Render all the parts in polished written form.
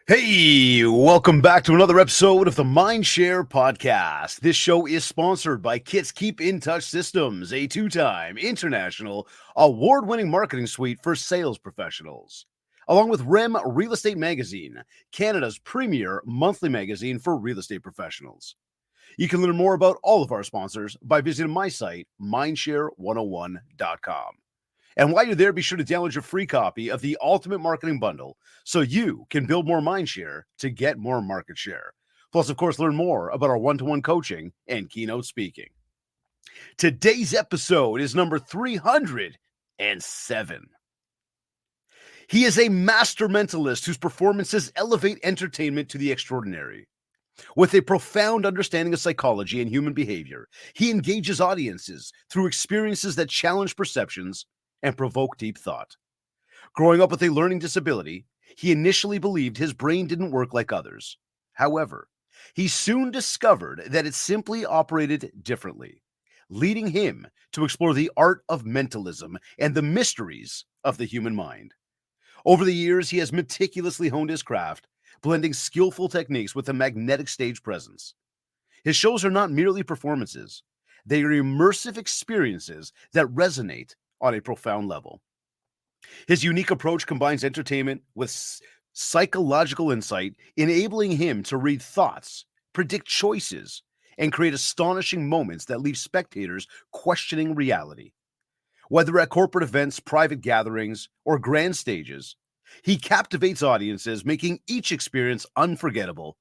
Hey, welcome back to another episode of the MindShare Podcast. This show is sponsored by Kit's Keep in Touch Systems, a two-time international award-winning marketing suite for sales professionals, along with REM Real Estate Magazine, Canada's premier monthly magazine for real estate professionals. You can learn more about all of our sponsors by visiting my site, mindshare101.com. And while you're there, be sure to download your free copy of the Ultimate Marketing Bundle so you can build more mindshare to get more market share. Plus, of course, learn more about our one-to-one coaching and keynote speaking. Today's episode is number 307. He is a master mentalist whose performances elevate entertainment to the extraordinary. With a profound understanding of psychology and human behavior, he engages audiences through experiences that challenge perceptions and provoke deep thought. Growing up with a learning disability, he initially believed his brain didn't work like others. However, he soon discovered that it simply operated differently, leading him to explore the art of mentalism and the mysteries of the human mind. Over the years, he has meticulously honed his craft, blending skillful techniques with a magnetic stage presence. His shows are not merely performances. They are immersive experiences that resonate on a profound level. His unique approach combines entertainment with psychological insight, enabling him to read thoughts, predict choices, and create astonishing moments that leave spectators questioning reality. Whether at corporate events, private gatherings, or grand stages, he captivates audiences, making each experience unforgettable,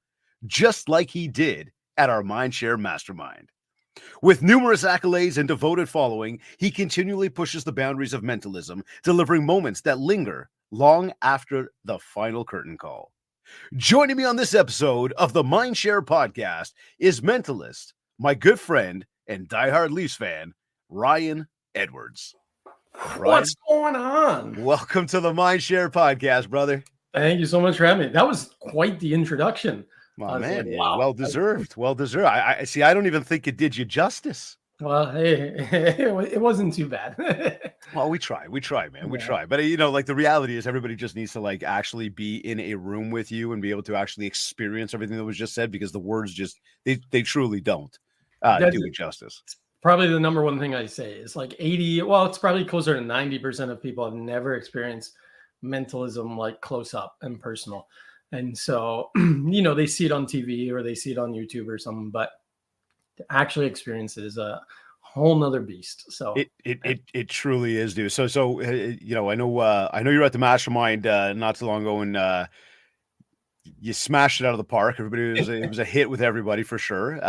just like he did at our MindShare Mastermind. With numerous accolades and devoted following, he continually pushes the boundaries of mentalism, delivering moments that linger long after the final curtain call. Joining me on this episode of the MindShare Podcast is mentalist, my good friend and diehard Leafs fan, Ryan Edwards. Ryan, what's going on? Welcome to the MindShare Podcast, brother. Thank you so much for having me. That was quite the introduction. Oh, man, like, wow. Well deserved. Well deserved. I see. I don't even think it did you justice. Well, hey, it wasn't too bad. Well, we try, man. We try. But, you know, like the reality is everybody just needs to like actually be in a room with you and be able to actually experience everything that was just said, because the words just, they truly don't do it justice. Probably the number one thing I say is like it's probably closer to 90% of people have never experienced mentalism like close up and personal. And so, you know, they see it on TV or they see it on YouTube or something, but to actually experience it is a whole nother beast. So it truly is, dude. So you know, I know you were at the Mastermind not too long ago, and you smashed it out of the park. It was a hit with everybody for sure.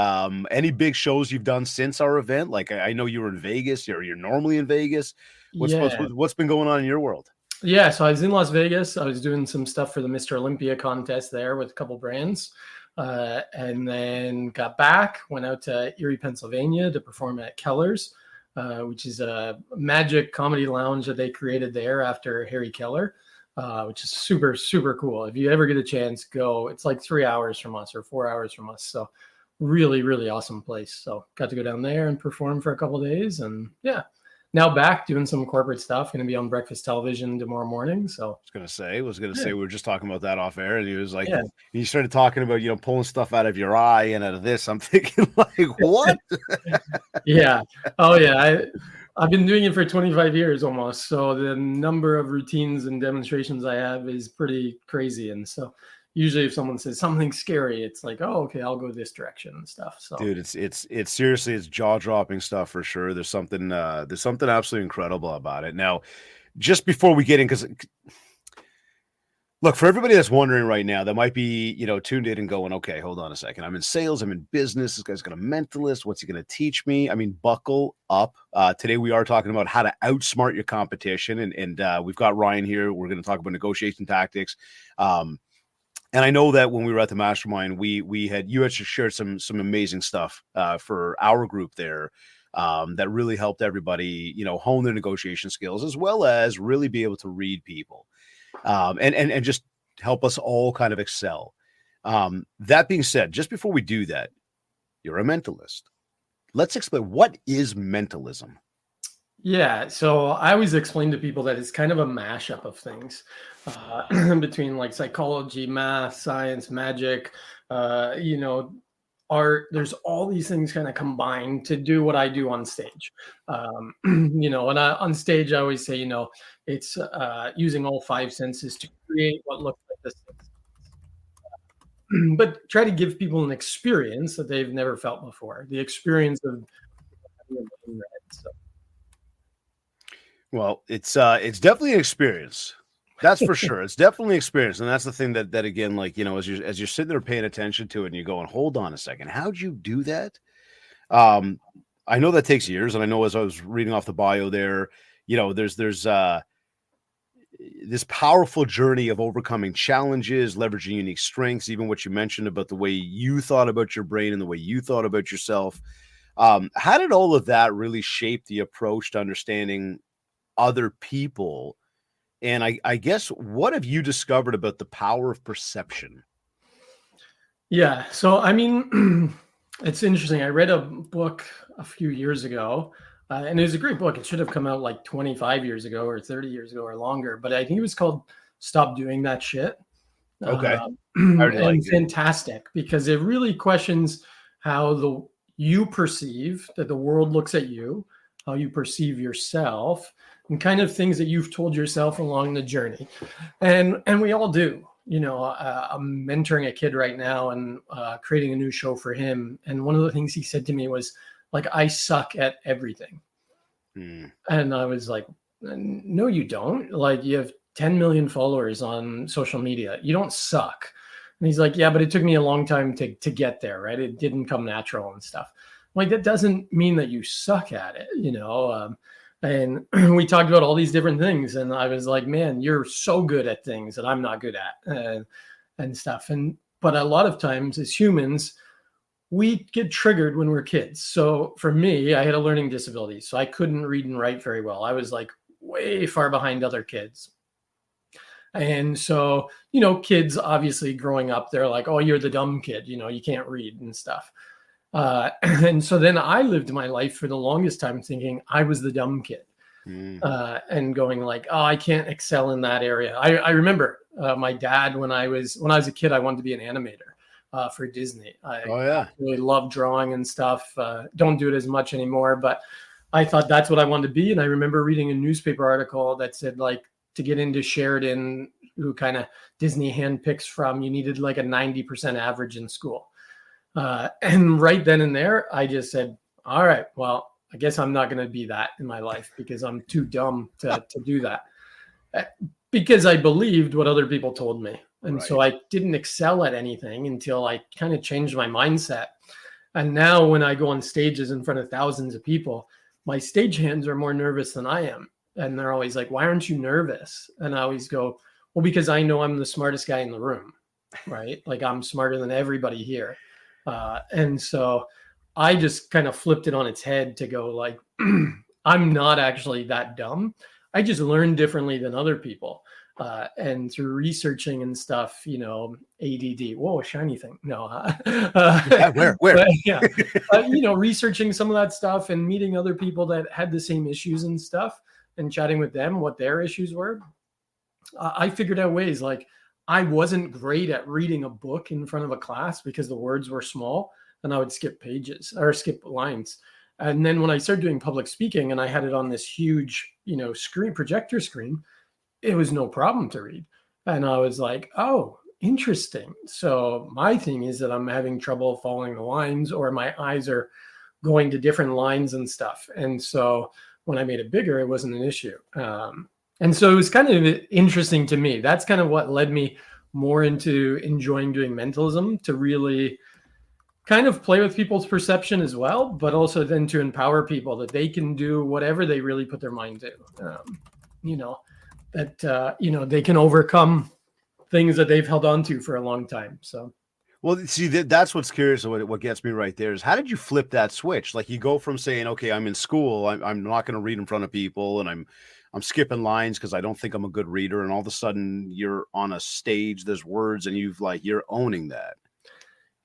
Any big shows you've done since our event? Like I know you were in Vegas, or you're normally in Vegas. What's been going on in your world? Yeah, so I was in Las Vegas. I was doing some stuff for the Mr. Olympia contest there with a couple brands. And then got back, went out to Erie, Pennsylvania to perform at Keller's, which is a magic comedy lounge that they created there after Harry Keller, which is super, super cool. If you ever get a chance, go. It's like 3 hours from us or 4 hours from us. So really, really awesome place. So got to go down there and perform for a couple of days. And yeah. Now back doing some corporate stuff. Going to be on breakfast television tomorrow morning. So I was gonna say we were just talking about that off air, and he was like, you started talking about, you know, pulling stuff out of your eye and out of this. I'm thinking like, what? Yeah. Oh yeah. I've been doing it for 25 years almost. So the number of routines and demonstrations I have is pretty crazy. And so usually if someone says something scary, it's like, oh, okay, I'll go this direction and stuff. So dude, it's seriously, it's jaw-dropping stuff for sure. There's something absolutely incredible about it. Now, just before we get in, because look, for everybody that's wondering right now, that might be, you know, tuned in and going, okay, hold on a second. I'm in sales, I'm in business. This guy's got a mentalist. What's he going to teach me? I mean, buckle up. Today we are talking about how to outsmart your competition. And we've got Ryan here. We're going to talk about negotiation tactics. And I know that when we were at the Mastermind, you had shared some amazing stuff for our group there that really helped everybody, you know, hone their negotiation skills, as well as really be able to read people, and just help us all kind of excel. That being said, just before we do that, you're a mentalist. Let's explain, what is mentalism? Yeah, so I always explain to people that it's kind of a mashup of things between like psychology, math, science, magic, art. There's all these things kind of combined to do what I do on stage. When on stage, I always say, it's using all five senses to create what looks like this, but try to give people an experience that they've never felt before, the experience of having a brain read. So. Well, it's definitely an experience. That's for sure. It's definitely an experience. And that's the thing that again, like, as you're sitting there paying attention to it and you're going, hold on a second, how'd you do that? I know that takes years. And I know, as I was reading off the bio there, there's this powerful journey of overcoming challenges, leveraging unique strengths, even what you mentioned about the way you thought about your brain and the way you thought about yourself. How did all of that really shape the approach to understanding other people? And I guess, what have you discovered about the power of perception? Yeah. So, I mean, it's interesting. I read a book a few years ago, and it was a great book. It should have come out like 25 years ago or 30 years ago or longer, but I think it was called Stop Doing That Shit. Okay. And fantastic, because it really questions how you perceive that the world looks at you, how you perceive yourself, and kind of things that you've told yourself along the journey. And we all do. I'm mentoring a kid right now and creating a new show for him. And one of the things he said to me was like, I suck at everything. And I was like, no, you don't. Like, you have 10 million followers on social media. You don't suck. And he's like, yeah, but it took me a long time to get there, right? It didn't come natural and stuff. Like, that doesn't mean that you suck at it, and we talked about all these different things. And I was like, man, you're so good at things that I'm not good at and stuff. But a lot of times as humans, we get triggered when we're kids. So for me, I had a learning disability, so I couldn't read and write very well. I was like way far behind other kids. And so, kids obviously growing up, they're like, oh, you're the dumb kid, you can't read and stuff. And so then I lived my life for the longest time thinking I was the dumb kid, and going like, oh, I can't excel in that area. I remember my dad, when I was a kid, I wanted to be an animator for Disney. I really loved drawing and stuff. Don't do it as much anymore, but I thought that's what I wanted to be. And I remember reading a newspaper article that said, like, to get into Sheridan, who kind of Disney handpicks from, you needed like a 90% average in school. And right then and there, I just said, all right, well, I guess I'm not going to be that in my life because I'm too dumb to do that. Because I believed what other people told me. And so I didn't excel at anything until I kind of changed my mindset. And now when I go on stages in front of thousands of people, my stage hands are more nervous than I am. And they're always like, why aren't you nervous? And I always go, well, because I know I'm the smartest guy in the room, right? Like, I'm smarter than everybody here. And so I just kind of flipped it on its head to go like, I'm not actually that dumb. I just learn differently than other people. And through researching and stuff, ADD, whoa, shiny thing. No. Where? But, yeah. Researching some of that stuff and meeting other people that had the same issues and stuff and chatting with them, what their issues were. I figured out ways. Like, I wasn't great at reading a book in front of a class because the words were small and I would skip pages or skip lines. And then when I started doing public speaking and I had it on this huge, projector screen, it was no problem to read. And I was like, oh, interesting. So my thing is that I'm having trouble following the lines, or my eyes are going to different lines and stuff. And so when I made it bigger, it wasn't an issue. And so it was kind of interesting to me. That's kind of what led me more into enjoying doing mentalism, to really kind of play with people's perception as well, but also then to empower people that they can do whatever they really put their mind to. They can overcome things that they've held on to for a long time. So. Well, see, that's what's curious. What gets me right there is, how did you flip that switch? Like, you go from saying, okay, I'm in school, I'm not going to read in front of people, and I'm skipping lines because I don't think I'm a good reader. And all of a sudden you're on a stage, there's words, and you're owning that.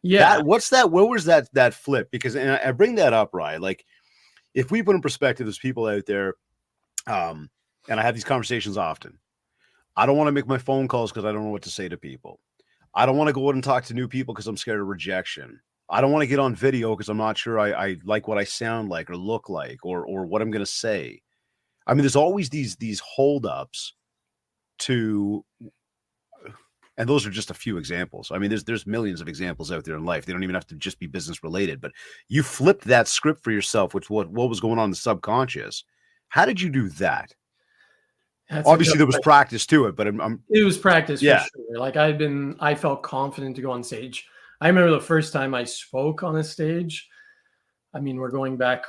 Yeah. What was that flip? Because, and I bring that up, right? Like, if we put in perspective, there's people out there, and I have these conversations often. I don't want to make my phone calls because I don't know what to say to people. I don't want to go out and talk to new people because I'm scared of rejection. I don't want to get on video because I'm not sure I like what I sound like or look like or what I'm going to say. I mean, there's always these holdups to, and those are just a few examples. I mean, there's millions of examples out there in life. They don't even have to just be business related. But you flipped that script for yourself, which what was going on in the subconscious. How did you do that? Obviously, there was practice to it, but it was practice yeah. for sure. Like I felt confident to go on stage. I remember the first time I spoke on a stage. I mean, we're going back,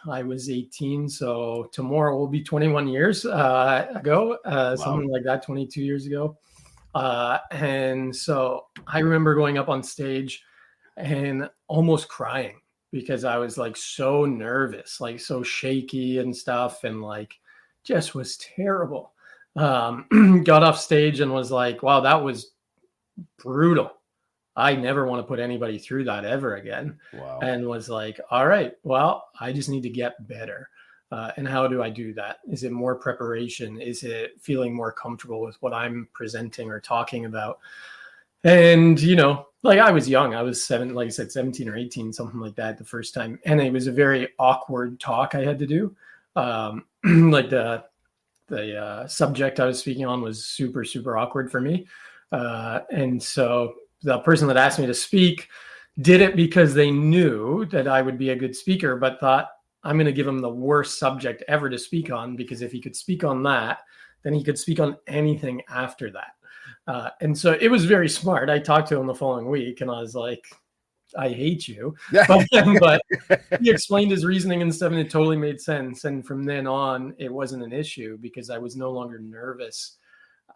I was 18, so tomorrow will be 21 years ago, something like that, 22 years ago. And so I remember going up on stage and almost crying because I was like so nervous, like so shaky and stuff, and like just was terrible. Got off stage and was like, wow, that was brutal. I never want to put anybody through that ever again. Wow. And was like, all right, well, I just need to get better. And how do I do that? Is it more preparation? Is it feeling more comfortable with what I'm presenting or talking about? And, you know, like I was young. I was 17 or 18, something like that the first time. And it was a very awkward talk I had to do. Like the subject I was speaking on was super, super awkward for me. And so the person that asked me to speak did it because they knew that I would be a good speaker, but thought I'm going to give him the worst subject ever to speak on, because if he could speak on that, then he could speak on anything after that. And so it was very smart. I talked to him the following week and I was like, I hate you. But he explained his reasoning and stuff, and it totally made sense. And from then on, it wasn't an issue because I was no longer nervous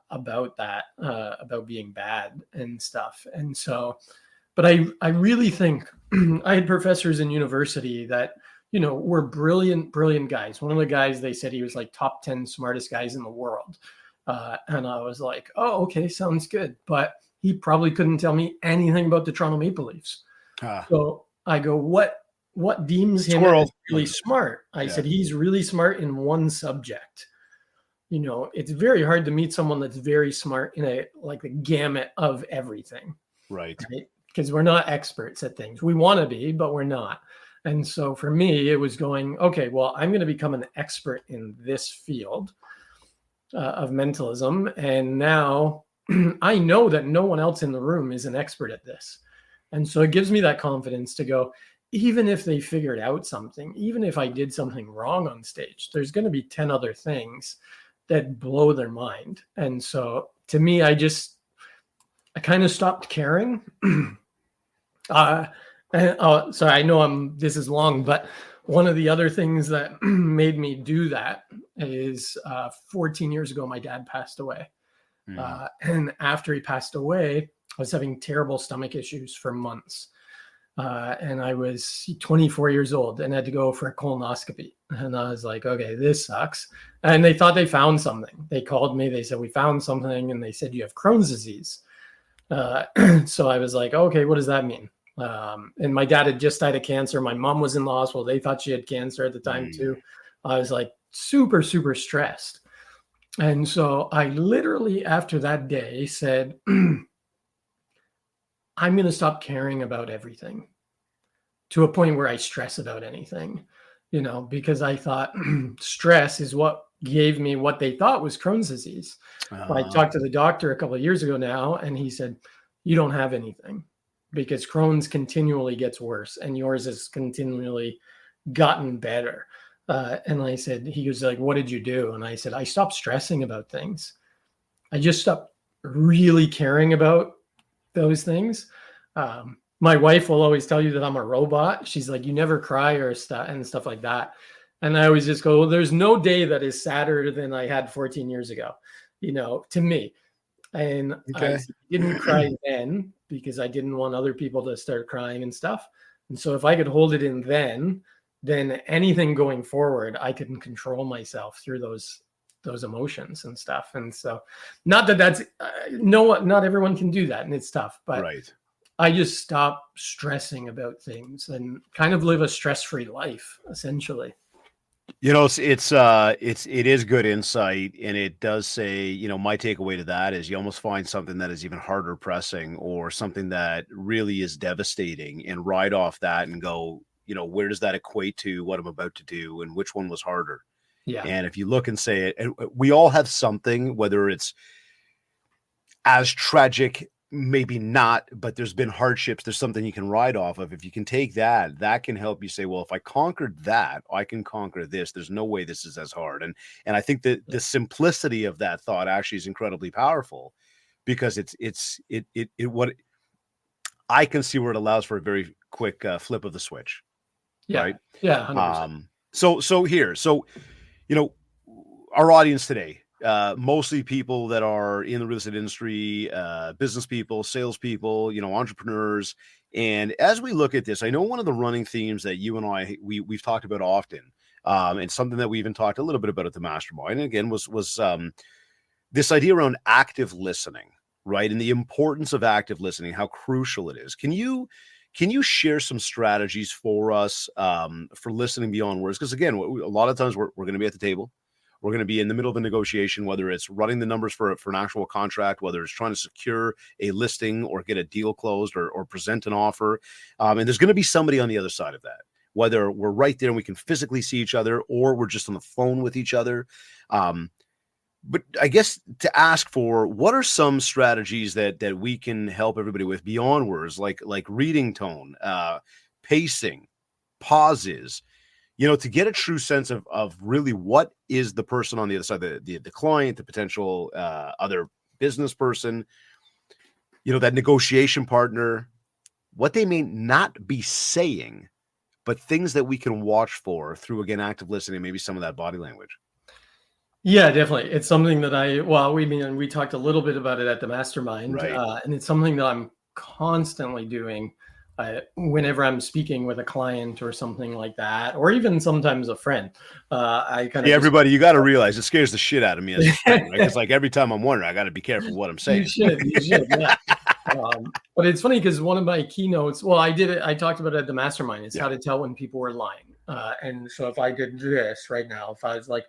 about that, about being bad and stuff. And so, but I really think I had professors in university that, you know, were brilliant guys. One of the guys, they said he was like top 10 smartest guys in the world. And I was like, oh, okay, sounds good. But he probably couldn't tell me anything about the Toronto Maple Leafs. So I go, what deems him as really smart? I said, he's really smart in one subject. You know, it's very hard to meet someone that's very smart in the gamut of everything. Right? Because we're not experts at things. We want to be, but we're not. And so for me, it was going, okay, well, I'm going to become an expert in this field of mentalism. And now I know that no one else in the room is an expert at this. And so it gives me that confidence to go, even if they figured out something, even if I did something wrong on stage, there's going to be 10 other things that blow their mind. And so to me, I kind of stopped caring. Sorry, I know this is long, but one of the other things that made me do that is 14 years ago, my dad passed away. And after he passed away, I was having terrible stomach issues for months. And I was 24 years old and had to go for a colonoscopy. And I was like, okay, this sucks. And they thought they found something. They called me, they said, we found something. And they said, you have Crohn's disease. So I was like, okay, what does that mean? And my dad had just died of cancer. My mom was in the hospital. They thought she had cancer at the time too. I was like super, super stressed. And so I literally, after that day, said, I'm going to stop caring about everything to a point where I stress about anything, you know, because I thought stress is what gave me what they thought was Crohn's disease. I talked to the doctor a couple of years ago now, and he said, you don't have anything because Crohn's continually gets worse and yours has continually gotten better. And I said, he was like, what did you do? And I said, I stopped stressing about things. I just stopped really caring about those things. My wife will always tell you that I'm a robot. She's like, you never cry or stuff like that. And I always just go, well, there's no day that is sadder than I had 14 years ago, you know, to me. And I didn't cry then because I didn't want other people to start crying and stuff. And so if I could hold it in then anything going forward, I can control myself through those those emotions and stuff. And so, not that that's not everyone can do that, and it's tough, but Right. I just stop stressing about things and kind of live a stress-free life, essentially. You know, it is good insight, and it does say, you know, my takeaway to that is you almost find something that is even harder pressing or something that really is devastating and ride off that and go, you know, where does that equate to what I'm about to do and which one was harder? Yeah. And if you look and say it, and we all have something, whether it's as tragic, maybe not, but there's been hardships. There's something you can ride off of. If you can take that, that can help you say, well, if I conquered that, I can conquer this. There's no way this is as hard. And I think that the simplicity of that thought actually is incredibly powerful, because it what I can see where it allows for a very quick flip of the switch. Yeah. Right. Yeah. 100%. So you know, our audience today, mostly people that are in the real estate industry, business people, salespeople, you know, entrepreneurs. And as we look at this, I know one of the running themes that you and I we've talked about often, and something that we even talked a little bit about at the mastermind, and again, was this idea around active listening, right? And the importance of active listening, how crucial it is. Can you share some strategies for us for listening beyond words? Because again, a lot of times we're going to be at the table. We're going to be in the middle of a negotiation, whether it's running the numbers for an actual contract, whether it's trying to secure a listing or get a deal closed or present an offer. And there's going to be somebody on the other side of that, whether we're right there and we can physically see each other or we're just on the phone with each other. But I guess to ask for, what are some strategies that we can help everybody with beyond words, like reading tone, pacing, pauses, you know, to get a true sense of really what is the person on the other side, the client, the potential other business person, you know, that negotiation partner, what they may not be saying, but things that we can watch for through, again, active listening, maybe some of that body language. Yeah, definitely. It's something that we talked a little bit about it at the mastermind, Right. and it's something that I'm constantly doing whenever I'm speaking with a client or something like that, or even sometimes a friend. I kind of Everybody, you got to realize it scares the shit out of me as a friend, right? Because like every time I'm wondering, I got to be careful what I'm saying. You should, yeah. But it's funny because one of my keynotes, I talked about it at the mastermind. It's how to tell when people were lying. And so if I did this right now, if I was like,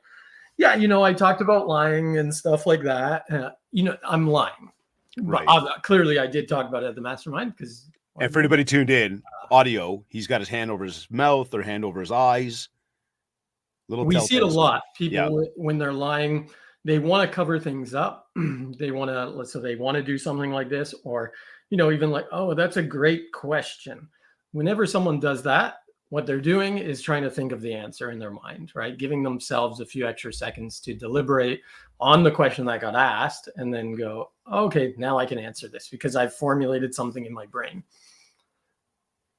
yeah, you know, I talked about lying and stuff like that. You know, I'm lying. Right. Clearly, I did talk about it at the mastermind because. And for anybody tuned in, audio, he's got his hand over his mouth or hand over his eyes. We see it a lot. People, when they're lying, they want to cover things up. They want to do something like this, or, you know, even like, oh, that's a great question. Whenever someone does that, what they're doing is trying to think of the answer in their mind, right? Giving themselves a few extra seconds to deliberate on the question that got asked and then go, okay, now I can answer this because I've formulated something in my brain.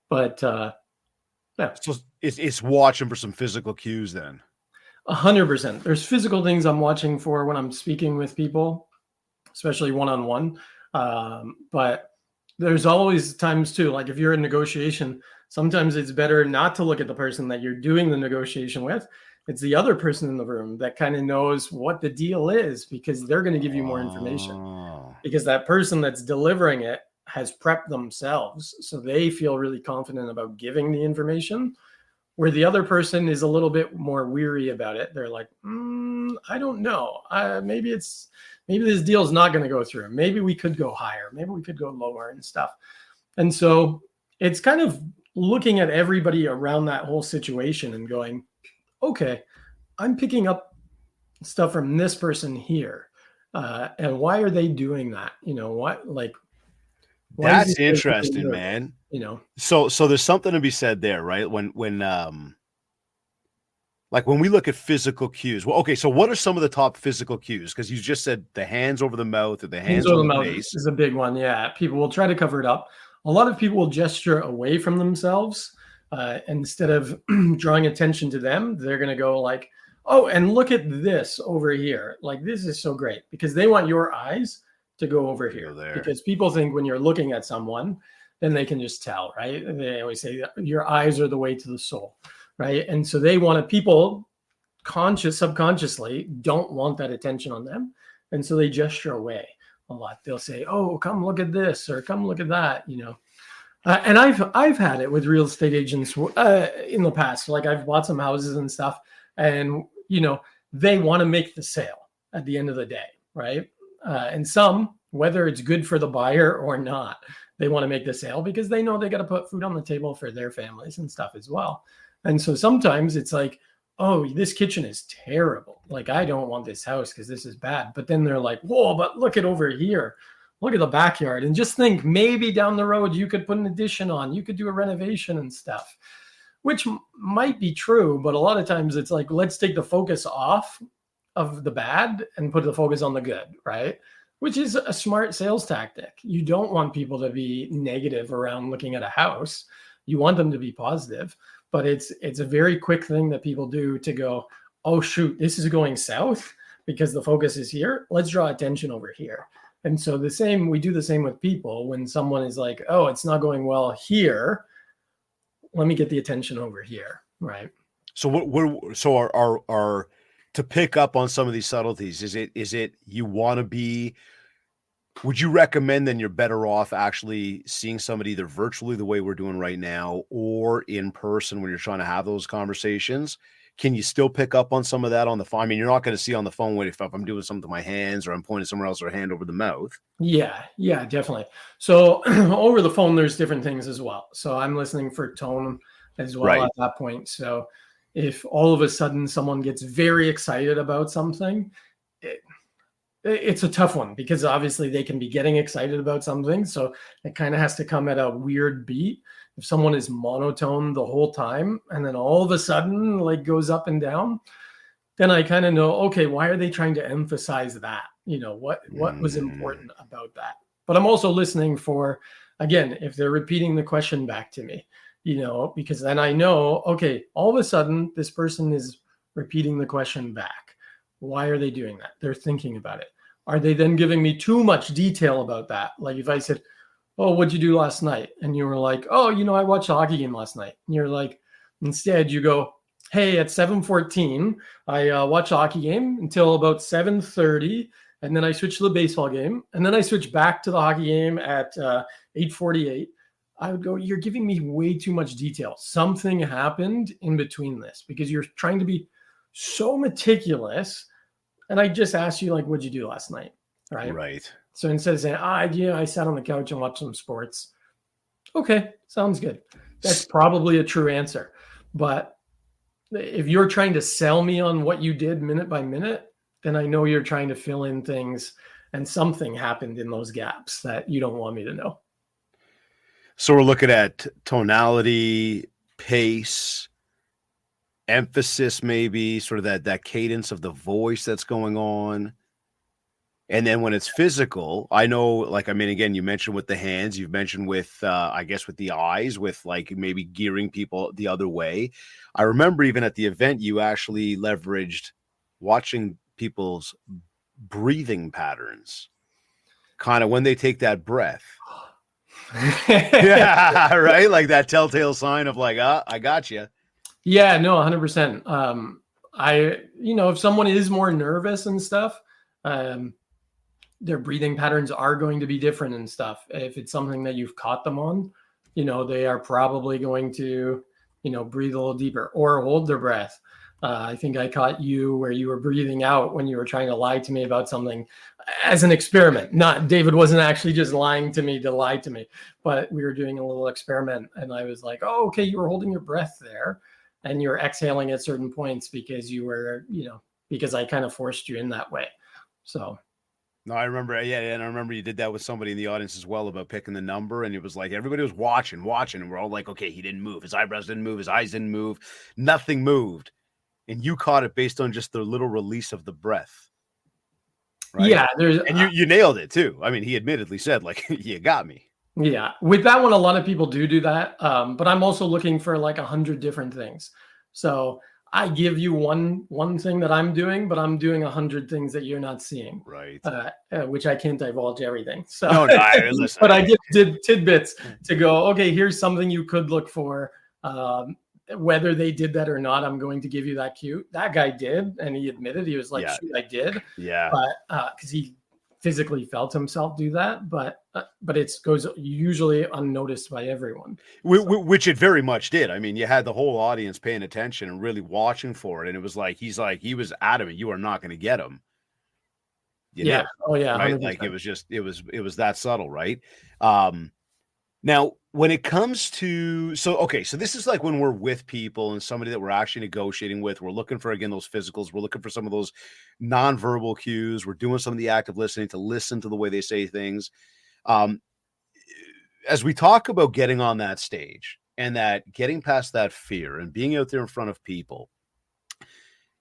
But yeah. So it's watching for some physical cues then. 100%. There's physical things I'm watching for when I'm speaking with people, especially one-on-one. But there's always times too, like if you're in negotiation, sometimes it's better not to look at the person that you're doing the negotiation with. It's the other person in the room that kind of knows what the deal is, because they're going to give you more information. Because that person that's delivering it has prepped themselves, so they feel really confident about giving the information, where the other person is a little bit more weary about it. They're like, I don't know. Maybe this deal is not going to go through. Maybe we could go higher. Maybe we could go lower and stuff. And so it's kind of looking at everybody around that whole situation and going, okay, I'm picking up stuff from this person here. And why are they doing that? You know, what, like, that's interesting, man. You know, so there's something to be said there, right? When like when we look at physical cues, well, okay, so what are some of the top physical cues? Because you just said the hands over the mouth or the hands over the mouth is a big one. Yeah, people will try to cover it up. A lot of people will gesture away from themselves. Instead of drawing attention to them, they're going to go like, oh, and look at this over here. Like, this is so great, because they want your eyes to go over here. Because people think when you're looking at someone, then they can just tell, right? And they always say your eyes are the way to the soul, right? And so they want people subconsciously don't want that attention on them. And so they gesture away a lot. They'll say, oh, come look at this, or come look at that, and I've had it with real estate agents in the past. Like I've bought some houses and stuff, and they want to make the sale at the end of the day, right? And some, whether it's good for the buyer or not, they want to make the sale because they know they got to put food on the table for their families and stuff as well. And so sometimes it's like, oh, this kitchen is terrible. Like, I don't want this house because this is bad. But then they're like, whoa, but look at over here. Look at the backyard. And just think, maybe down the road, you could put an addition on. You could do a renovation and stuff, which might be true. But a lot of times it's like, let's take the focus off of the bad and put the focus on the good, right? Which is a smart sales tactic. You don't want people to be negative around looking at a house. You want them to be positive. But it's a very quick thing that people do to go, oh, shoot, this is going south because the focus is here. Let's draw attention over here. And so we do the same with people. When someone is like, oh, it's not going well here, let me get the attention over here, right? So are to pick up on some of these subtleties, is it you want to be, would you recommend then you're better off actually seeing somebody either virtually the way we're doing right now or in person when you're trying to have those conversations? Can you still pick up on some of that on the phone? I mean, you're not going to see on the phone if I'm doing something to my hands or I'm pointing somewhere else or a hand over the mouth. Yeah, definitely. So over the phone, there's different things as well. So I'm listening for tone as well at that point. So if all of a sudden someone gets very excited about something, it's a tough one because obviously they can be getting excited about something. So it kind of has to come at a weird beat. If someone is monotone the whole time and then all of a sudden like goes up and down, then I kind of know, okay, why are they trying to emphasize that? What was important about that? But I'm also listening for, again, if they're repeating the question back to me, because then I know, okay, all of a sudden this person is repeating the question back. Why are they doing that? They're thinking about it. Are they then giving me too much detail about that? Like if I said, oh, what'd you do last night? And you were like, oh, I watched a hockey game last night. And you're like, instead you go, hey, at 7:14, I watched a hockey game until about 7:30. And then I switched to the baseball game. And then I switched back to the hockey game at 8:48. I would go, you're giving me way too much detail. Something happened in between this because you're trying to be so meticulous. And I just asked you, like, what'd you do last night? Right. So instead of saying, I sat on the couch and watched some sports. Okay, sounds good. That's probably a true answer. But if you're trying to sell me on what you did minute by minute, then I know you're trying to fill in things and something happened in those gaps that you don't want me to know. So we're looking at tonality, pace, emphasis, maybe sort of that cadence of the voice that's going on. And then when it's physical, I know, again, you mentioned with the hands, you've mentioned with, I guess with the eyes, with like maybe gearing people the other way. I remember even at the event, you actually leveraged watching people's breathing patterns, kind of when they take that breath. Yeah, right? Like that telltale sign of like, I got you. Yeah, no, 100%. If someone is more nervous and stuff, their breathing patterns are going to be different and stuff. If it's something that you've caught them on, they are probably going to, breathe a little deeper or hold their breath. I think I caught you where you were breathing out when you were trying to lie to me about something as an experiment. David wasn't actually just lying to me to lie to me, but we were doing a little experiment. And I was like, oh, okay, you were holding your breath there and you're exhaling at certain points because you were, because I kind of forced you in that way. So. No, I remember. Yeah. And I remember you did that with somebody in the audience as well about picking the number. And it was like, everybody was watching. And we're all like, okay, he didn't move. His eyebrows didn't move. His eyes didn't move. Nothing moved. And you caught it based on just the little release of the breath. Right? Yeah. And you nailed it too. I mean, he admittedly said like, you got me. Yeah. With that one, a lot of people do that. But I'm also looking for like 100 different things. So I give you one thing that I'm doing, but I'm doing 100 things that you're not seeing. Right. Which I can't divulge everything. So, listen. But I give tidbits to go, okay, here's something you could look for. whether they did that or not, I'm going to give you that cue. That guy did, and he admitted, he was like, Yeah. shoot, I did. Yeah. But because he physically felt himself do that, but it goes usually unnoticed by everyone. Which it very much did. I mean, you had the whole audience paying attention and really watching for it, and it was like he was adamant, you are not going to get him. You Yeah. did, Oh yeah. right. 100%. Like it was that subtle, right? Now, when it comes to so this is like when we're with people and somebody that we're actually negotiating with, we're looking for, again, those physicals, we're looking for some of those nonverbal cues, we're doing some of the active listening to listen to the way they say things. As we talk about getting on that stage and that getting past that fear and being out there in front of people,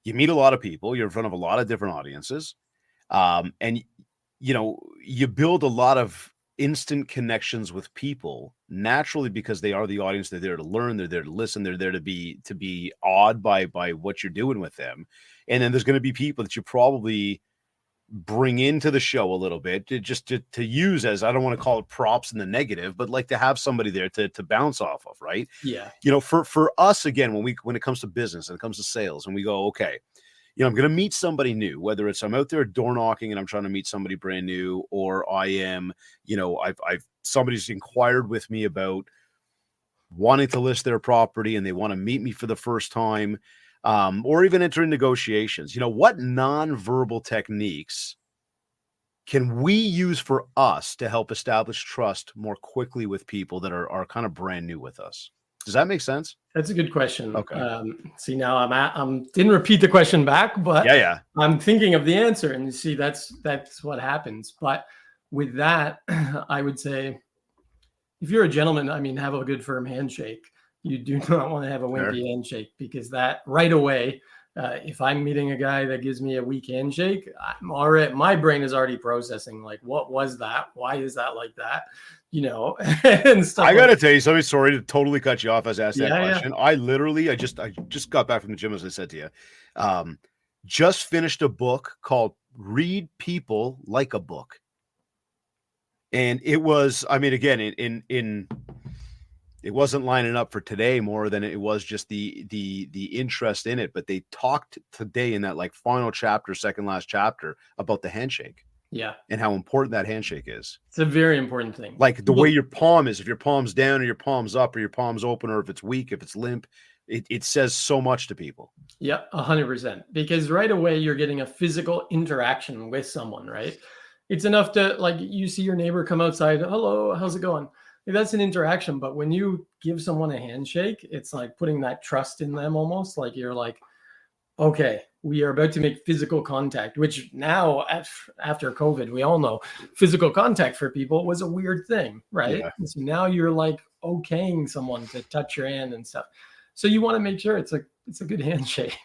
you meet a lot of people, you're in front of a lot of different audiences, and you build a lot of instant connections with people naturally because they are the audience. They're there to learn, they're there to listen, they're there to be awed by what you're doing with them. And then there's going to be people that you probably bring into the show a little bit to use as, I don't want to call it props in the negative, but like to have somebody there to bounce off of, right? Yeah. For us, again, when it comes to business and it comes to sales, and we go, okay, I'm going to meet somebody new, whether it's I'm out there door knocking and I'm trying to meet somebody brand new, or I am, somebody's inquired with me about wanting to list their property and they want to meet me for the first time, or even entering negotiations. What nonverbal techniques can we use for us to help establish trust more quickly with people that are kind of brand new with us? Does that make sense? That's a good question. Okay. See, now I'm didn't repeat the question back, but yeah. I'm thinking of the answer, and you see, that's what happens. But with that, I would say, if you're a gentleman, I mean, have a good firm handshake. You do not want to have a wimpy handshake, because that right away, if I'm meeting a guy that gives me a weak handshake, my brain is already processing, like, what was that? Why is that like that? And stuff. I gotta tell you something. Sorry to totally cut you off as I asked that question. Yeah. I just got back from the gym, as I said to you. Just finished a book called Read People Like a Book. And it was, I mean, again, it wasn't lining up for today more than it was just the interest in it. But they talked today in that like final chapter, second last chapter, about the handshake. Yeah. And how important that handshake is. It's a very important thing. Like the way your palm is, if your palm's down or your palm's up or your palm's open, or if it's weak, if it's limp, it says so much to people. Yeah, 100%. Because right away you're getting a physical interaction with someone, right? It's enough to, like, you see your neighbor come outside, hello, how's it going? That's an interaction. But when you give someone a handshake, it's like putting that trust in them almost. Like, you're like, okay, we are about to make physical contact, which now after COVID, we all know physical contact for people was a weird thing, right? Yeah. And so now you're like okaying someone to touch your hand and stuff. So you want to make sure it's a good handshake,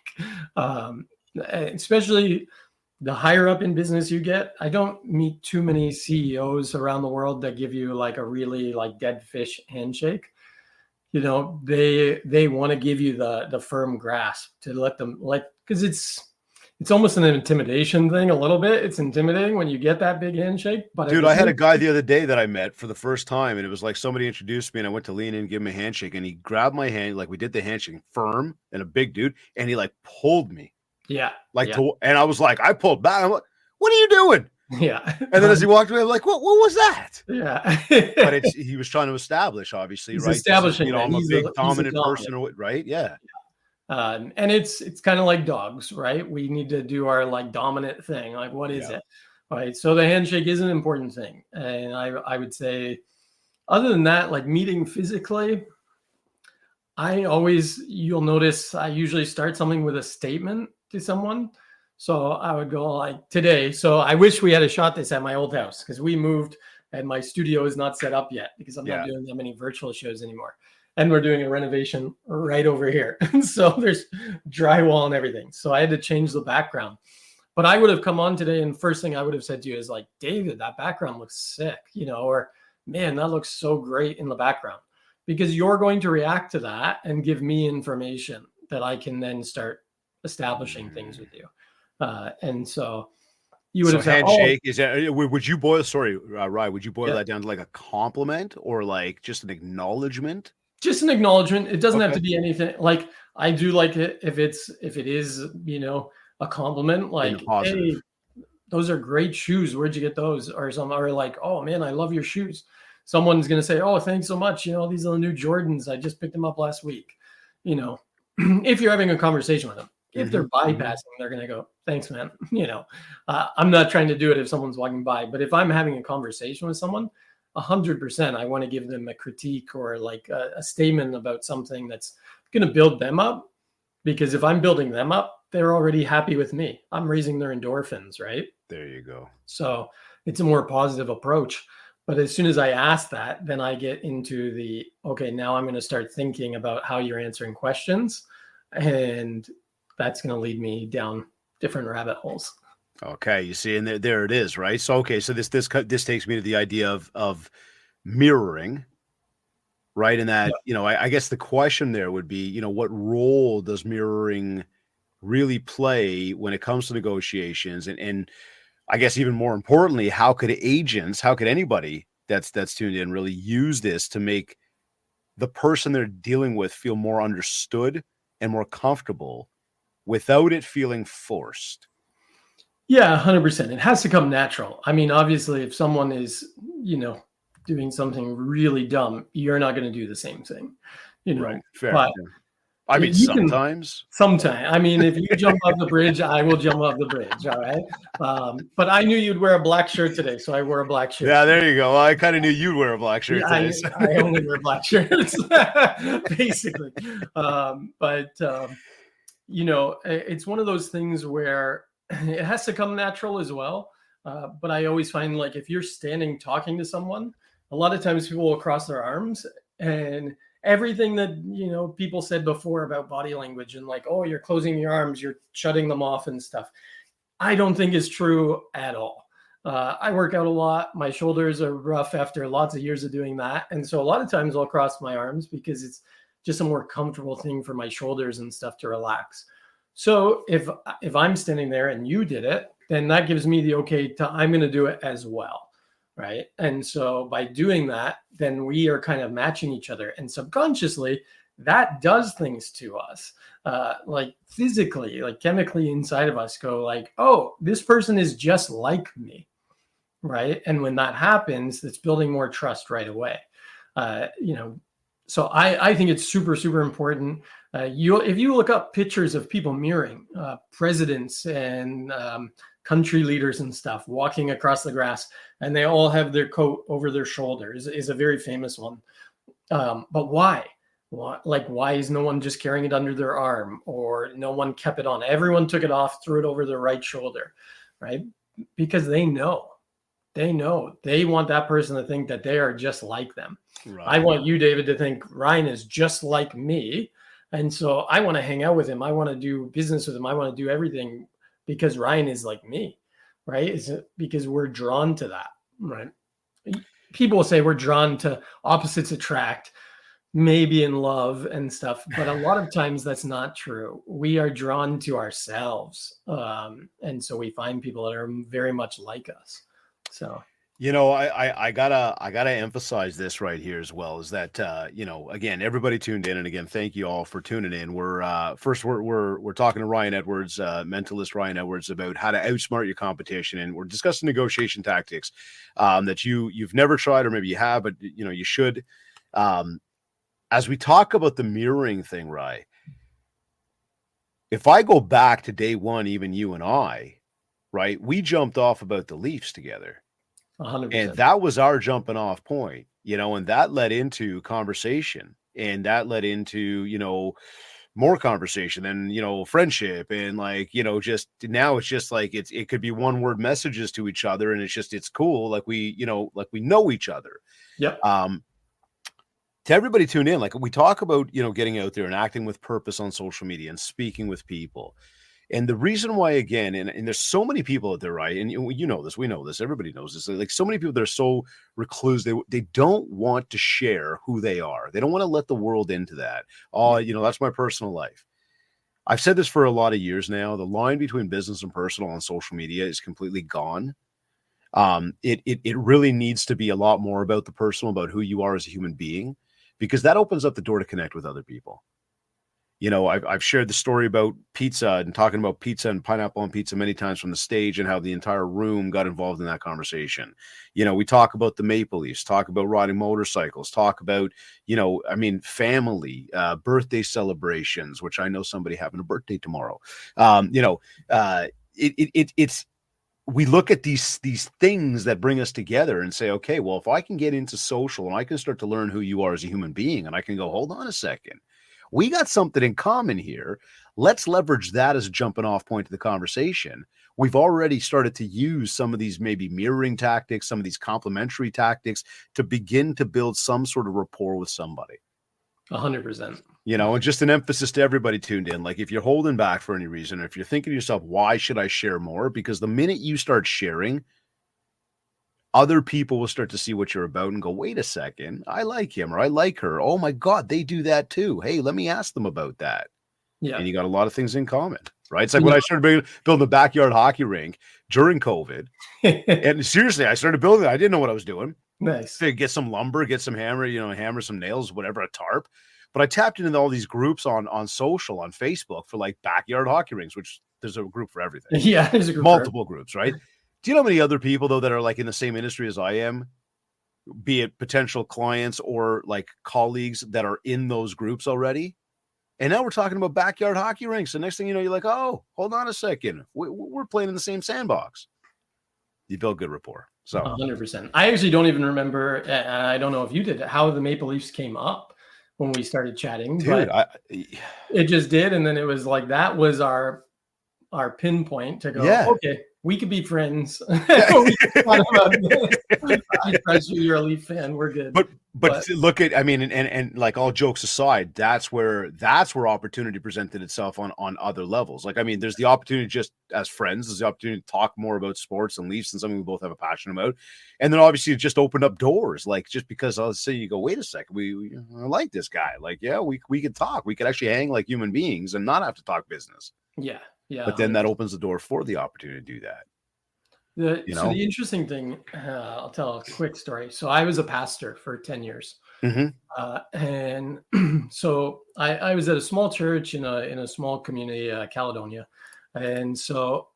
especially the higher up in business you get. I don't meet too many CEOs around the world that give you like a really like dead fish handshake. They want to give you the firm grasp to let them, like, because it's almost an intimidation thing a little bit. It's intimidating when you get that big handshake. But dude, I had a guy the other day that I met for the first time, and it was like somebody introduced me and I went to lean in and give him a handshake, and he grabbed my hand, like we did the handshake, firm and a big dude, and he like pulled me. Yeah. And I was like, I pulled back. I'm like, what are you doing? Yeah. And then as he walked away, I'm like, what was that? Yeah. But he was trying to establish, obviously, He's right? establishing, I'm a big dominant person, right? Yeah. And it's kind of like dogs, right? We need to do our like dominant thing. Like, what is it? Right. So the handshake is an important thing. And I would say, other than that, like meeting physically, you'll notice I usually start something with a statement to someone. So I would go like today. So I wish we had a shot this at my old house, because we moved and my studio is not set up yet, because I'm not doing that many virtual shows anymore. And we're doing a renovation right over here. So there's drywall and everything. So I had to change the background. But I would have come on today, and first thing I would have said to you is like, David, that background looks sick, or man, that looks so great in the background. Because you're going to react to that and give me information that I can then start establishing things with you. And so you would have said, handshake, is that, would you boil, sorry, Rye, would you boil that down to like a compliment or like just an acknowledgement? Just an acknowledgement. It doesn't have Okay. to be anything. Like, I do like it if it is, a compliment, In a like, positive. hey, those are great shoes. Where'd you get those? Or something, or like, oh man, I love your shoes. Someone's gonna say, oh, thanks so much. These are the new Jordans. I just picked them up last week. If you're having a conversation with them. If they're bypassing, they're gonna go, thanks, man. I'm not trying to do it if someone's walking by, but if I'm having a conversation with someone, 100%, I want to give them a critique or like a statement about something that's going to build them up. Because if I'm building them up, they're already happy with me. I'm raising their endorphins, right? There you go. So it's a more positive approach. But as soon as I ask that, then I get into okay, now I'm going to start thinking about how you're answering questions. And that's going to lead me down different rabbit holes. Okay, you see, and there it is, right? So okay, so this takes me to the idea of mirroring, right? And that, I guess the question there would be, what role does mirroring really play when it comes to negotiations? And I guess even more importantly, how could anybody that's tuned in really use this to make the person they're dealing with feel more understood and more comfortable without it feeling forced? Yeah, 100%. It has to come natural. I mean, obviously, if someone is, doing something really dumb, you're not going to do the same thing, Right. Fair. But Yeah. I mean, you can sometimes. I mean, if you jump off the bridge, I will jump off the bridge. All right. But I knew you'd wear a black shirt today, so I wore a black shirt. Yeah, there you go. Well, I kind of knew you'd wear a black shirt Yeah, today. I only wear black shirts, basically. It's one of those things where it has to come natural as well. But I always find, like, if you're standing talking to someone, a lot of times people will cross their arms, and everything that people said before about body language and like, oh, you're closing your arms, you're shutting them off and stuff, I don't think is true at all. I work out a lot. My shoulders are rough after lots of years of doing that. And so a lot of times I'll cross my arms because it's just a more comfortable thing for my shoulders and stuff to relax. So if I'm standing there and you did it, then that gives me the okay I'm going to do it as well. Right. And so by doing that, then we are kind of matching each other, and subconsciously that does things to us, like physically, like chemically inside of us go like, oh, this person is just like me. Right. And when that happens, it's building more trust right away. So I think it's super, super important. If you look up pictures of people mirroring, presidents and country leaders and stuff walking across the grass, and they all have their coat over their shoulders, is a very famous one. But why? Why is no one just carrying it under their arm, or no one kept it on? Everyone took it off, threw it over their right shoulder, right? Because they know they want that person to think that they are just like them. Right. I want you, David, to think Ryan is just like me. And so I want to hang out with him. I want to do business with him. I want to do everything because Ryan is like me, right? Is it because we're drawn to that, right? People will say we're drawn to opposites attract, maybe in love and stuff, but a lot of times that's not true. We are drawn to ourselves. And so we find people that are very much like us. So, I gotta emphasize this right here as well, is that again, everybody tuned in, and again, thank you all for tuning in. We're talking to Ryan Edwards, mentalist Ryan Edwards, about how to outsmart your competition, and we're discussing negotiation tactics that you've never tried, or maybe you have, but you should. As we talk about the mirroring thing, Ryan, if I go back to day one, even you and I, right, we jumped off about the Leafs together. 100%. And that was our jumping off point, and that led into conversation, and that led into, more conversation and, friendship. And just now it's just like, it could be one word messages to each other. And it's cool. Like we know each other. Yep. To everybody tune in, like we talk about, getting out there and acting with purpose on social media and speaking with people. And the reason why, again, and there's so many people out there, right? And we know this, everybody knows this. Like so many people that are so recluse, they don't want to share who they are. They don't want to let the world into that. Oh, that's my personal life. I've said this for a lot of years now. The line between business and personal on social media is completely gone. It really needs to be a lot more about the personal, about who you are as a human being. because that opens up the door to connect with other people. You know, I've shared the story about pizza and talking about pizza and pineapple on pizza many times from the stage, and how the entire room got involved in that conversation. You know, we talk about the Maple Leafs, talk about riding motorcycles, talk about, you know, I mean, family, birthday celebrations, which I know somebody having a birthday tomorrow. You know, it's, we look at these things that bring us together and say, okay, well, if I can get into social and I can start to learn who you are as a human being, and I can go, hold on a second, we got something in common here. Let's leverage that as a jumping off point to the conversation. We've already started to use some of these maybe mirroring tactics, some of these complementary tactics to begin to build some sort of rapport with somebody. 100%. You know, and just an emphasis to everybody tuned in. Like, if you're holding back for any reason, if you're thinking to yourself, why should I share more? Because the minute you start sharing, other people will start to see what you're about and go, wait a second, I like him or I like her. Oh my God, they do that too. Hey, let me ask them about that. Yeah. And you got a lot of things in common, right? It's like when I started building a backyard hockey rink during COVID. And seriously, I started building it. I didn't know what I was doing. Nice. To get some lumber, get some hammer, you know, hammer some nails, whatever, a tarp. But I tapped into all these groups on social, on Facebook, for like backyard hockey rinks, which there's a group for everything. Yeah, there's a group. Multiple groups, right? Do you know how many other people, though, that are like in the same industry as I am, be it potential clients or like colleagues that are in those groups already? And now we're talking about backyard hockey rinks. The next thing you know, you're like, oh, hold on a second. We're playing in the same sandbox. You build good rapport. So 100%. I actually don't even remember, I don't know if you did, how the Maple Leafs came up when we started chatting. Dude, it just did. And then it was like, that was our pinpoint to go, okay, we could be friends. I trust you. You're a Leaf fan. We're good. But look at, I mean, and like, all jokes aside, that's where opportunity presented itself on other levels. Like, I mean, there's the opportunity just as friends, there's the opportunity to talk more about sports and Leafs and something we both have a passion about. And then obviously it just opened up doors. Like, just because I'll say, you go, wait a second, I like this guy. Like, yeah, we could talk. We could actually hang like human beings and not have to talk business. Yeah. Yeah. But then that opens the door for the opportunity to do that. So the interesting thing, I'll tell a quick story. So I was a pastor for 10 years. Mm-hmm. And so I was at a small church in a small community, Caledonia. And so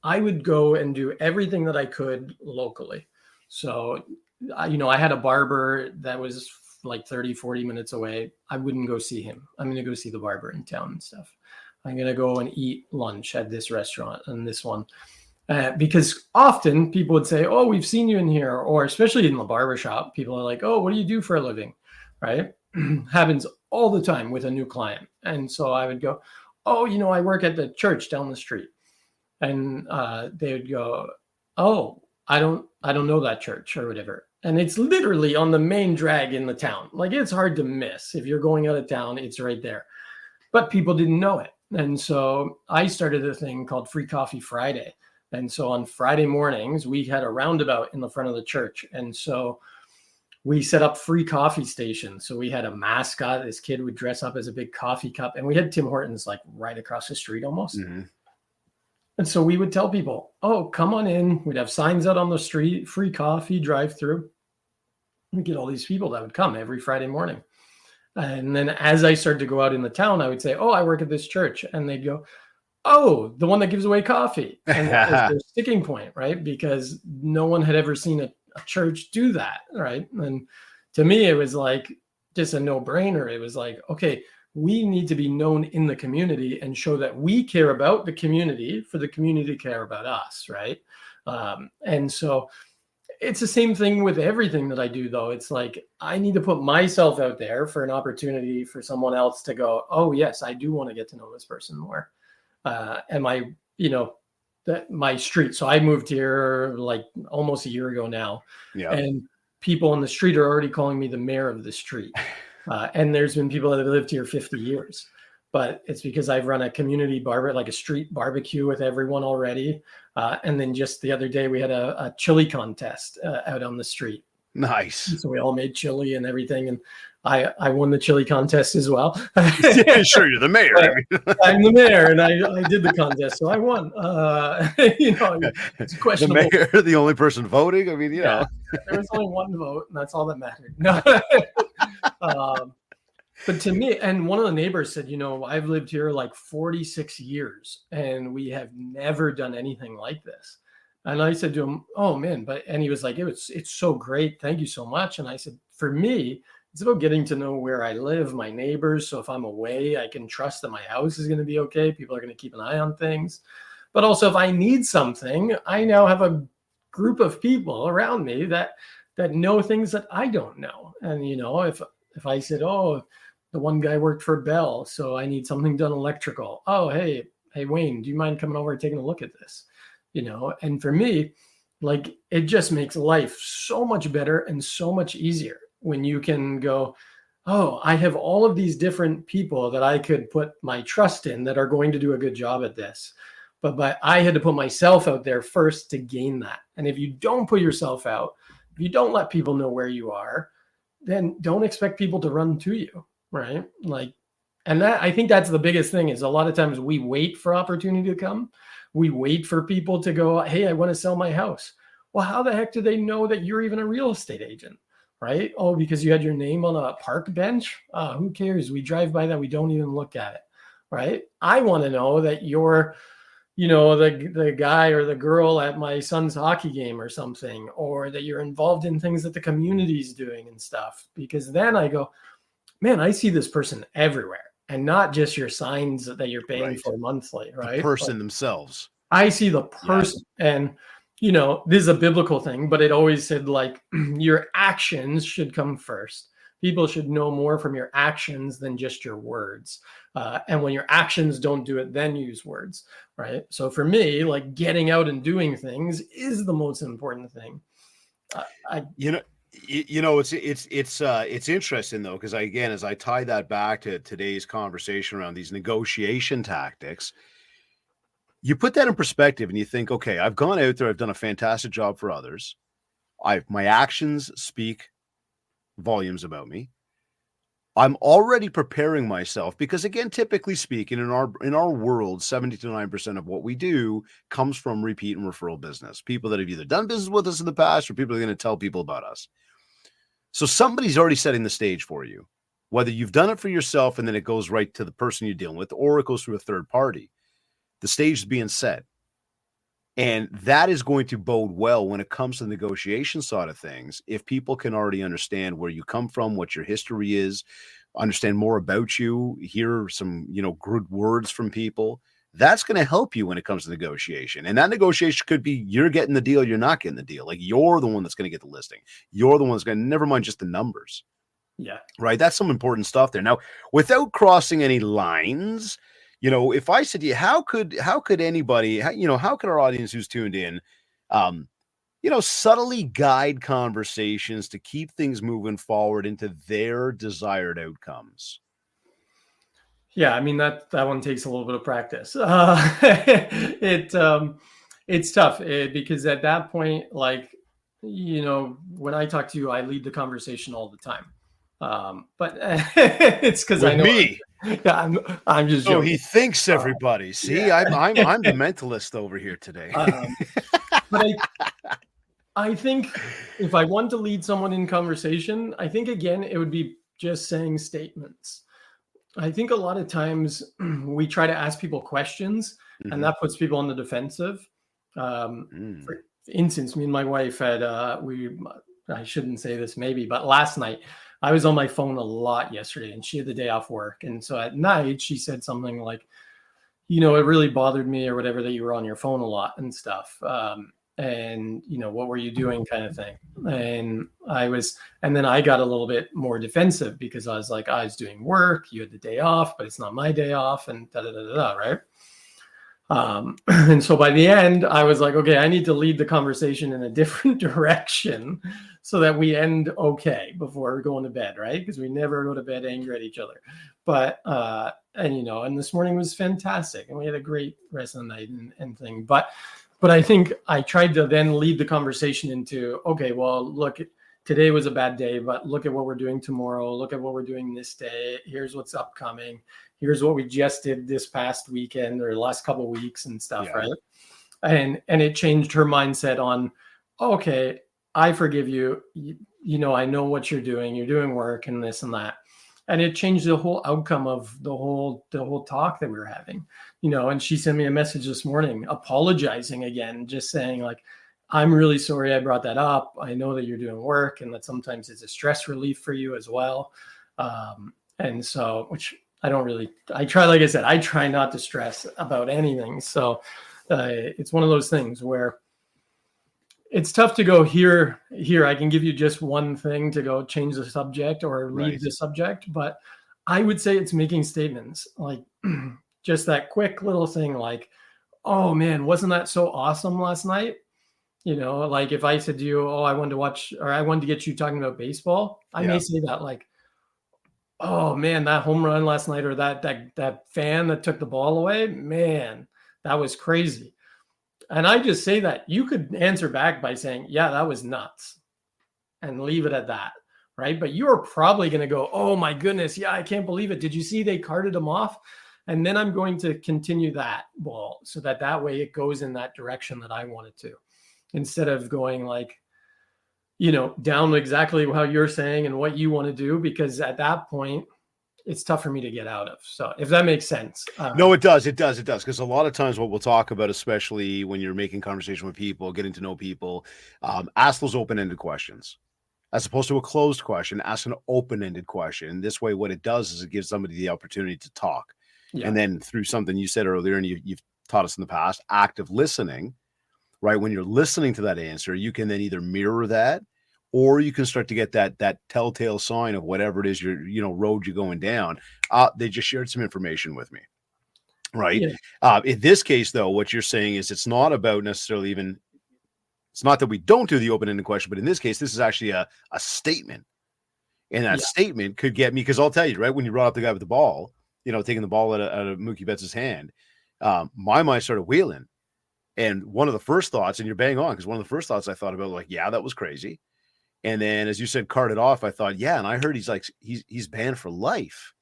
I would go and do everything that I could locally. So, I had a barber that was like 30, 40 minutes away. I wouldn't go see him. I'm going to go see the barber in town and stuff. I'm going to go and eat lunch at this restaurant and this one. Because often people would say, oh, we've seen you in here, or especially in the barbershop, people are like, oh, what do you do for a living? Right? Happens all the time with a new client. And so I would go, oh, I work at the church down the street. And they would go, oh, I don't know that church or whatever. And it's literally on the main drag in the town. Like, it's hard to miss. If you're going out of town, it's right there. But people didn't know it. And so I started a thing called Free Coffee Friday. And so on Friday mornings, we had a roundabout in the front of the church. And so we set up free coffee stations. So we had a mascot. This kid would dress up as a big coffee cup. And we had Tim Hortons like right across the street almost. Mm-hmm. And so we would tell people, oh, come on in. We'd have signs out on the street, free coffee, drive through. We'd get all these people that would come every Friday morning. And then as I started to go out in the town, I would say, oh, I work at this church. And they'd go, oh, the one that gives away coffee. And that was their sticking point, right? Because no one had ever seen a church do that, right? And to me, it was like just a no-brainer. It was like, okay, we need to be known in the community and show that we care about the community for the community to care about us, right? And so it's the same thing with everything that I do, though. It's like, I need to put myself out there for an opportunity for someone else to go, oh, yes, I do want to get to know this person more. And my street. So I moved here like almost a year ago now. Yeah. And people on the street are already calling me the mayor of the street. And there's been people that have lived here 50 years. But it's because I've run a community like a street barbecue with everyone already. And then just the other day, we had a chili contest out on the street. Nice. So we all made chili and everything. And I won the chili contest as well. Yeah, sure, you're the mayor. I'm the mayor, and I did the contest, so I won. It's questionable. The mayor, the only person voting. I mean, you know, there was only one vote, and that's all that mattered. No, But to me, and one of the neighbors said, I've lived here like 46 years and we have never done anything like this. And I said to him, oh man, and he was like, it's so great. Thank you so much. And I said, for me, it's about getting to know where I live, my neighbors. So if I'm away, I can trust that my house is going to be okay. People are going to keep an eye on things. But also if I need something, I now have a group of people around me that know things that I don't know. And, if I said, oh, the one guy worked for Bell, so I need something done electrical. Oh, hey, Wayne, do you mind coming over and taking a look at this? And for me, like, it just makes life so much better and so much easier when you can go, oh, I have all of these different people that I could put my trust in that are going to do a good job at this. But I had to put myself out there first to gain that. And if you don't put yourself out, if you don't let people know where you are, then don't expect people to run to you. Right. Like, and that, I think that's the biggest thing is a lot of times we wait for opportunity to come. We wait for people to go, hey, I want to sell my house. Well, how the heck do they know that you're even a real estate agent? Right. Oh, because you had your name on a park bench. Who cares? We drive by that. We don't even look at it. Right. I want to know that you're, the guy or the girl at my son's hockey game or something, or that you're involved in things that the community's doing and stuff. Because then I go, man, I see this person everywhere and not just your signs that you're paying for monthly, right? The person themselves. I see the person. And, this is a biblical thing, but it always said like your actions should come first. People should know more from your actions than just your words. And when your actions don't do it, then use words, right? So for me, like getting out and doing things is the most important thing. It's interesting though, because again, as I tie that back to today's conversation around these negotiation tactics, you put that in perspective and you think, okay, I've gone out there, I've done a fantastic job for others. My actions speak volumes about me. I'm already preparing myself because, again, typically speaking, in our world, 79% of what we do comes from repeat and referral business. People that have either done business with us in the past or people are going to tell people about us. So somebody's already setting the stage for you, whether you've done it for yourself and then it goes right to the person you're dealing with, or it goes through a third party. The stage is being set. And that is going to bode well when it comes to the negotiation side of things. If people can already understand where you come from, what your history is, understand more about you, hear some, good words from people, that's going to help you when it comes to negotiation. And that negotiation could be you're getting the deal, you're not getting the deal. Like you're the one that's going to get the listing. You're the one that's going to, never mind just the numbers. Yeah. Right. That's some important stuff there. Now, without crossing any lines, if I said to you, how could anybody, how could our audience who's tuned in, subtly guide conversations to keep things moving forward into their desired outcomes? Yeah, I mean that one takes a little bit of practice. It's tough because at that point, like, when I talk to you, I lead the conversation all the time. But it's because I know me. I'm just joking. Oh, he thinks everybody. See, yeah. I'm the mentalist over here today. But I think if I want to lead someone in conversation, I think again it would be just saying statements. I think a lot of times we try to ask people questions, and that puts people on the defensive. For instance, me and my wife had I shouldn't say this maybe, but last night I was on my phone a lot yesterday and she had the day off work. And so at night she said something like, it really bothered me or whatever that you were on your phone a lot and stuff. And what were you doing kind of thing. And then I got a little bit more defensive because I was like, I was doing work, you had the day off, but it's not my day off and right? And so by the end, I was like, okay, I need to lead the conversation in a different direction so that we end okay before we're going to bed, right? Because we never go to bed angry at each other. But, and this morning was fantastic and we had a great rest of the night and thing. But I think I tried to then lead the conversation into, okay, well, look, today was a bad day, but look at what we're doing tomorrow. Look at what we're doing this day. Here's what's upcoming. Here's what we just did this past weekend or the last couple of weeks and stuff, right? And it changed her mindset on, okay, I forgive you. I know what you're doing. You're doing work and this and that. And it changed the whole outcome of the whole talk that we were having, and she sent me a message this morning apologizing again, just saying like, I'm really sorry I brought that up. I know that you're doing work and that sometimes it's a stress relief for you as well. And so, which I try not to stress about anything. So it's one of those things where it's tough to go here. I can give you just one thing to go change the subject or leave the subject, but I would say it's making statements like just that quick little thing like, oh man, wasn't that so awesome last night? Like if I said to you, oh, I wanted to watch, or I wanted to get you talking about baseball, I may say that like, oh man, that home run last night, or that fan that took the ball away, man, that was crazy. And I just say that. You could answer back by saying, yeah, that was nuts, and leave it at that, right? But you're probably going to go, oh my goodness, yeah, I can't believe it. Did you see they carted him off? And then I'm going to continue that ball so that way it goes in that direction that I want it to, instead of going like, down exactly how you're saying and what you want to do, because at that point, it's tough for me to get out of. So if that makes sense. No, it does. Because a lot of times what we'll talk about, especially when you're making conversation with people, getting to know people, ask those open-ended questions. As opposed to a closed question, ask an open-ended question. This way, what it does is it gives somebody the opportunity to talk. Yeah. And then through something you said earlier, and you've taught us in the past, active listening, right? When you're listening to that answer, you can then either mirror that, or you can start to get that telltale sign of whatever it is road you're going down. They just shared some information with me, right? Yeah. In this case, though, what you're saying is it's not about necessarily it's not that we don't do the open-ended question, but in this case, this is actually a statement. And that statement could get me, because I'll tell you, right, when you brought up the guy with the ball, taking the ball out of Mookie Betts' hand, my mind started wheeling. And one of the first thoughts, and you're bang on, because one of the first thoughts I thought about, like, yeah, that was crazy. And then, as you said, carted off, I thought, yeah, and I heard he's banned for life.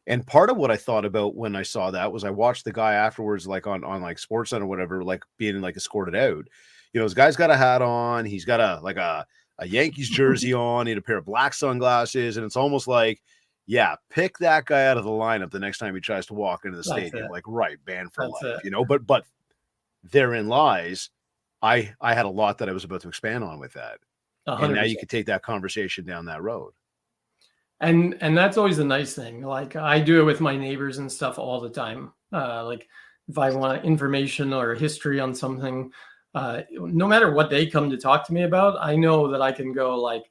And part of what I thought about when I saw that was I watched the guy afterwards, like on like SportsCenter or whatever, like being like escorted out. This guy's got a hat on, he's got a Yankees jersey on, he had a pair of black sunglasses, and it's almost like, yeah, pick that guy out of the lineup the next time he tries to walk into the stadium. Like, right, banned for life, But therein lies, I had a lot that I was about to expand on with that. 100%. And now you could take that conversation down that road. And that's always a nice thing. Like I do it with my neighbors and stuff all the time. Like if I want information or history on something, no matter what they come to talk to me about, I know that I can go like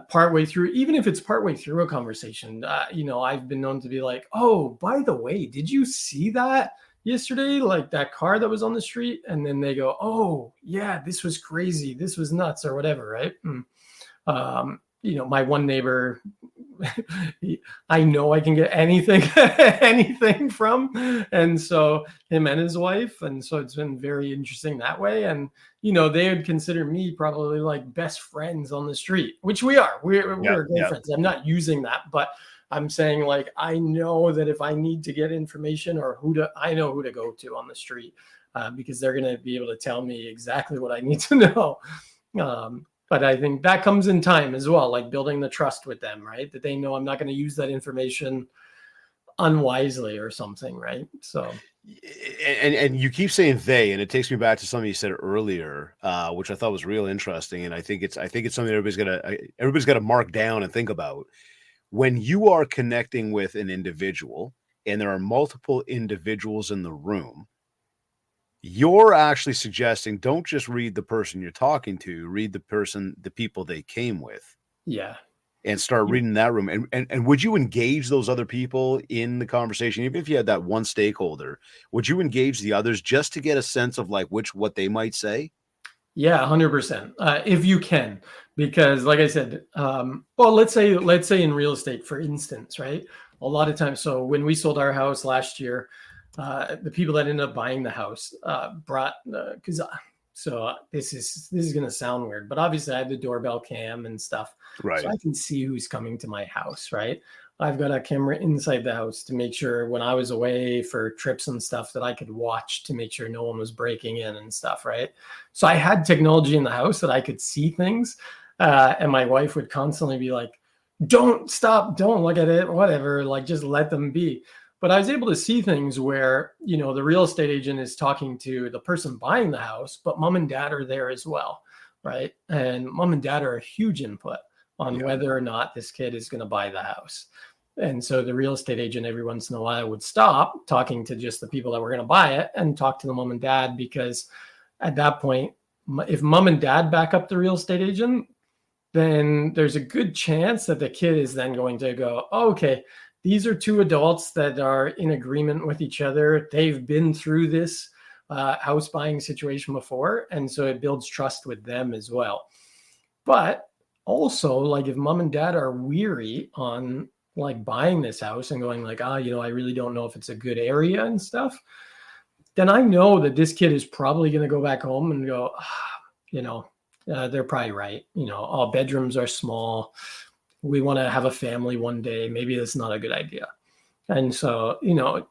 partway through, even if it's partway through a conversation, I've been known to be like, oh, by the way, did you see that yesterday? Like that car that was on the street? And then they go, oh yeah, this was crazy. This was nuts or whatever. Right. My one neighbor, I know I can get anything from. And so him and his wife. And so it's been very interesting that way. And, they would consider me probably like best friends on the street, which we are. We're great friends. I'm not using that, but I'm saying like, I know that if I need to get information or I know who to go to on the street because they're going to be able to tell me exactly what I need to know. But I think that comes in time as well, like building the trust with them, right? That they know I'm not going to use that information unwisely or something, right? So, and you keep saying they, and it takes me back to something you said earlier, which I thought was real interesting, and I think it's something everybody's got to mark down and think about. When you are connecting with an individual, and there are multiple individuals in the room, you're actually suggesting don't just read the person you're talking to, read the people they came with. Yeah. And start reading that room. And would you engage those other people in the conversation? Even if you had that one stakeholder, would you engage the others just to get a sense of like what they might say? Yeah, 100%. If you can, because like I said, let's say in real estate, for instance, right? A lot of times. So when we sold our house last year, the people that ended up buying the house brought so this is going to sound weird, but obviously I have the doorbell cam and stuff, right? So I can see who's coming to my house, right? I've got a camera inside the house to make sure when I was away for trips and stuff that I could watch to make sure no one was breaking in and stuff, right? So I had technology in the house that I could see things. And my wife would constantly be like, don't stop, don't look at it, whatever, like just let them be. But I was able to see things where, you know, the real estate agent is talking to the person buying the house, but mom and dad are there as well, right? And mom and dad are a huge input on whether or not this kid is going to buy the house. And so the real estate agent every once in a while would stop talking to just the people that were going to buy it and talk to the mom and dad, because at that point, if mom and dad back up the real estate agent, then there's a good chance that the kid is then going to go, oh, okay, these are two adults that are in agreement with each other. They've been through this house buying situation before. And so it builds trust with them as well. But also, like, if mom and dad are weary on like buying this house and going like, you know, I really don't know if it's a good area and stuff, then I know that this kid is probably going to go back home and go, you know, they're probably right. You know, all bedrooms are small. We want to have a family one day. Maybe that's not a good idea. And so, you know,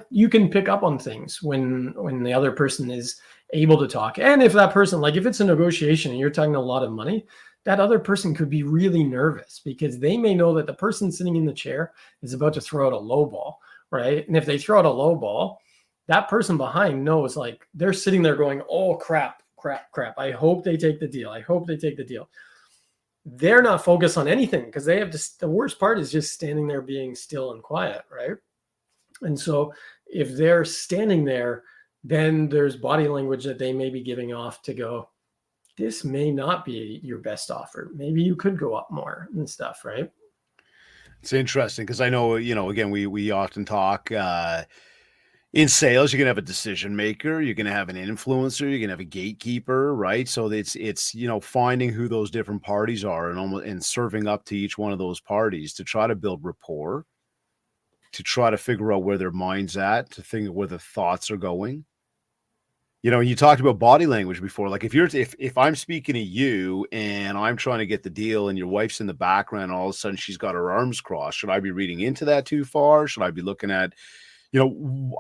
you can pick up on things when the other person is able to talk. And if that person, like if it's a negotiation and you're talking a lot of money, that other person could be really nervous because they may know that the person sitting in the chair is about to throw out a low ball, right? And if they throw out a low ball, that person behind knows, like, they're sitting there going, oh, crap. I hope they take the deal. They're not focused on anything because they have just, the worst part is just standing there being still and quiet, right? And so if they're standing there, then there's body language that they may be giving off to go, this may not be your best offer. Maybe you could go up more and stuff, right? It's interesting because I know, you know, again, we often talk in sales, you're going to have a decision maker, you're going to have an influencer, you're going to have a gatekeeper, right? So it's, you know, finding who those different parties are and serving up to each one of those parties to try to build rapport, to try to figure out where their mind's at, to think of where the thoughts are going. You know, you talked about body language before. Like if I'm speaking to you and I'm trying to get the deal and your wife's in the background, and all of a sudden she's got her arms crossed, should I be reading into that too far? Should I be looking at, you know,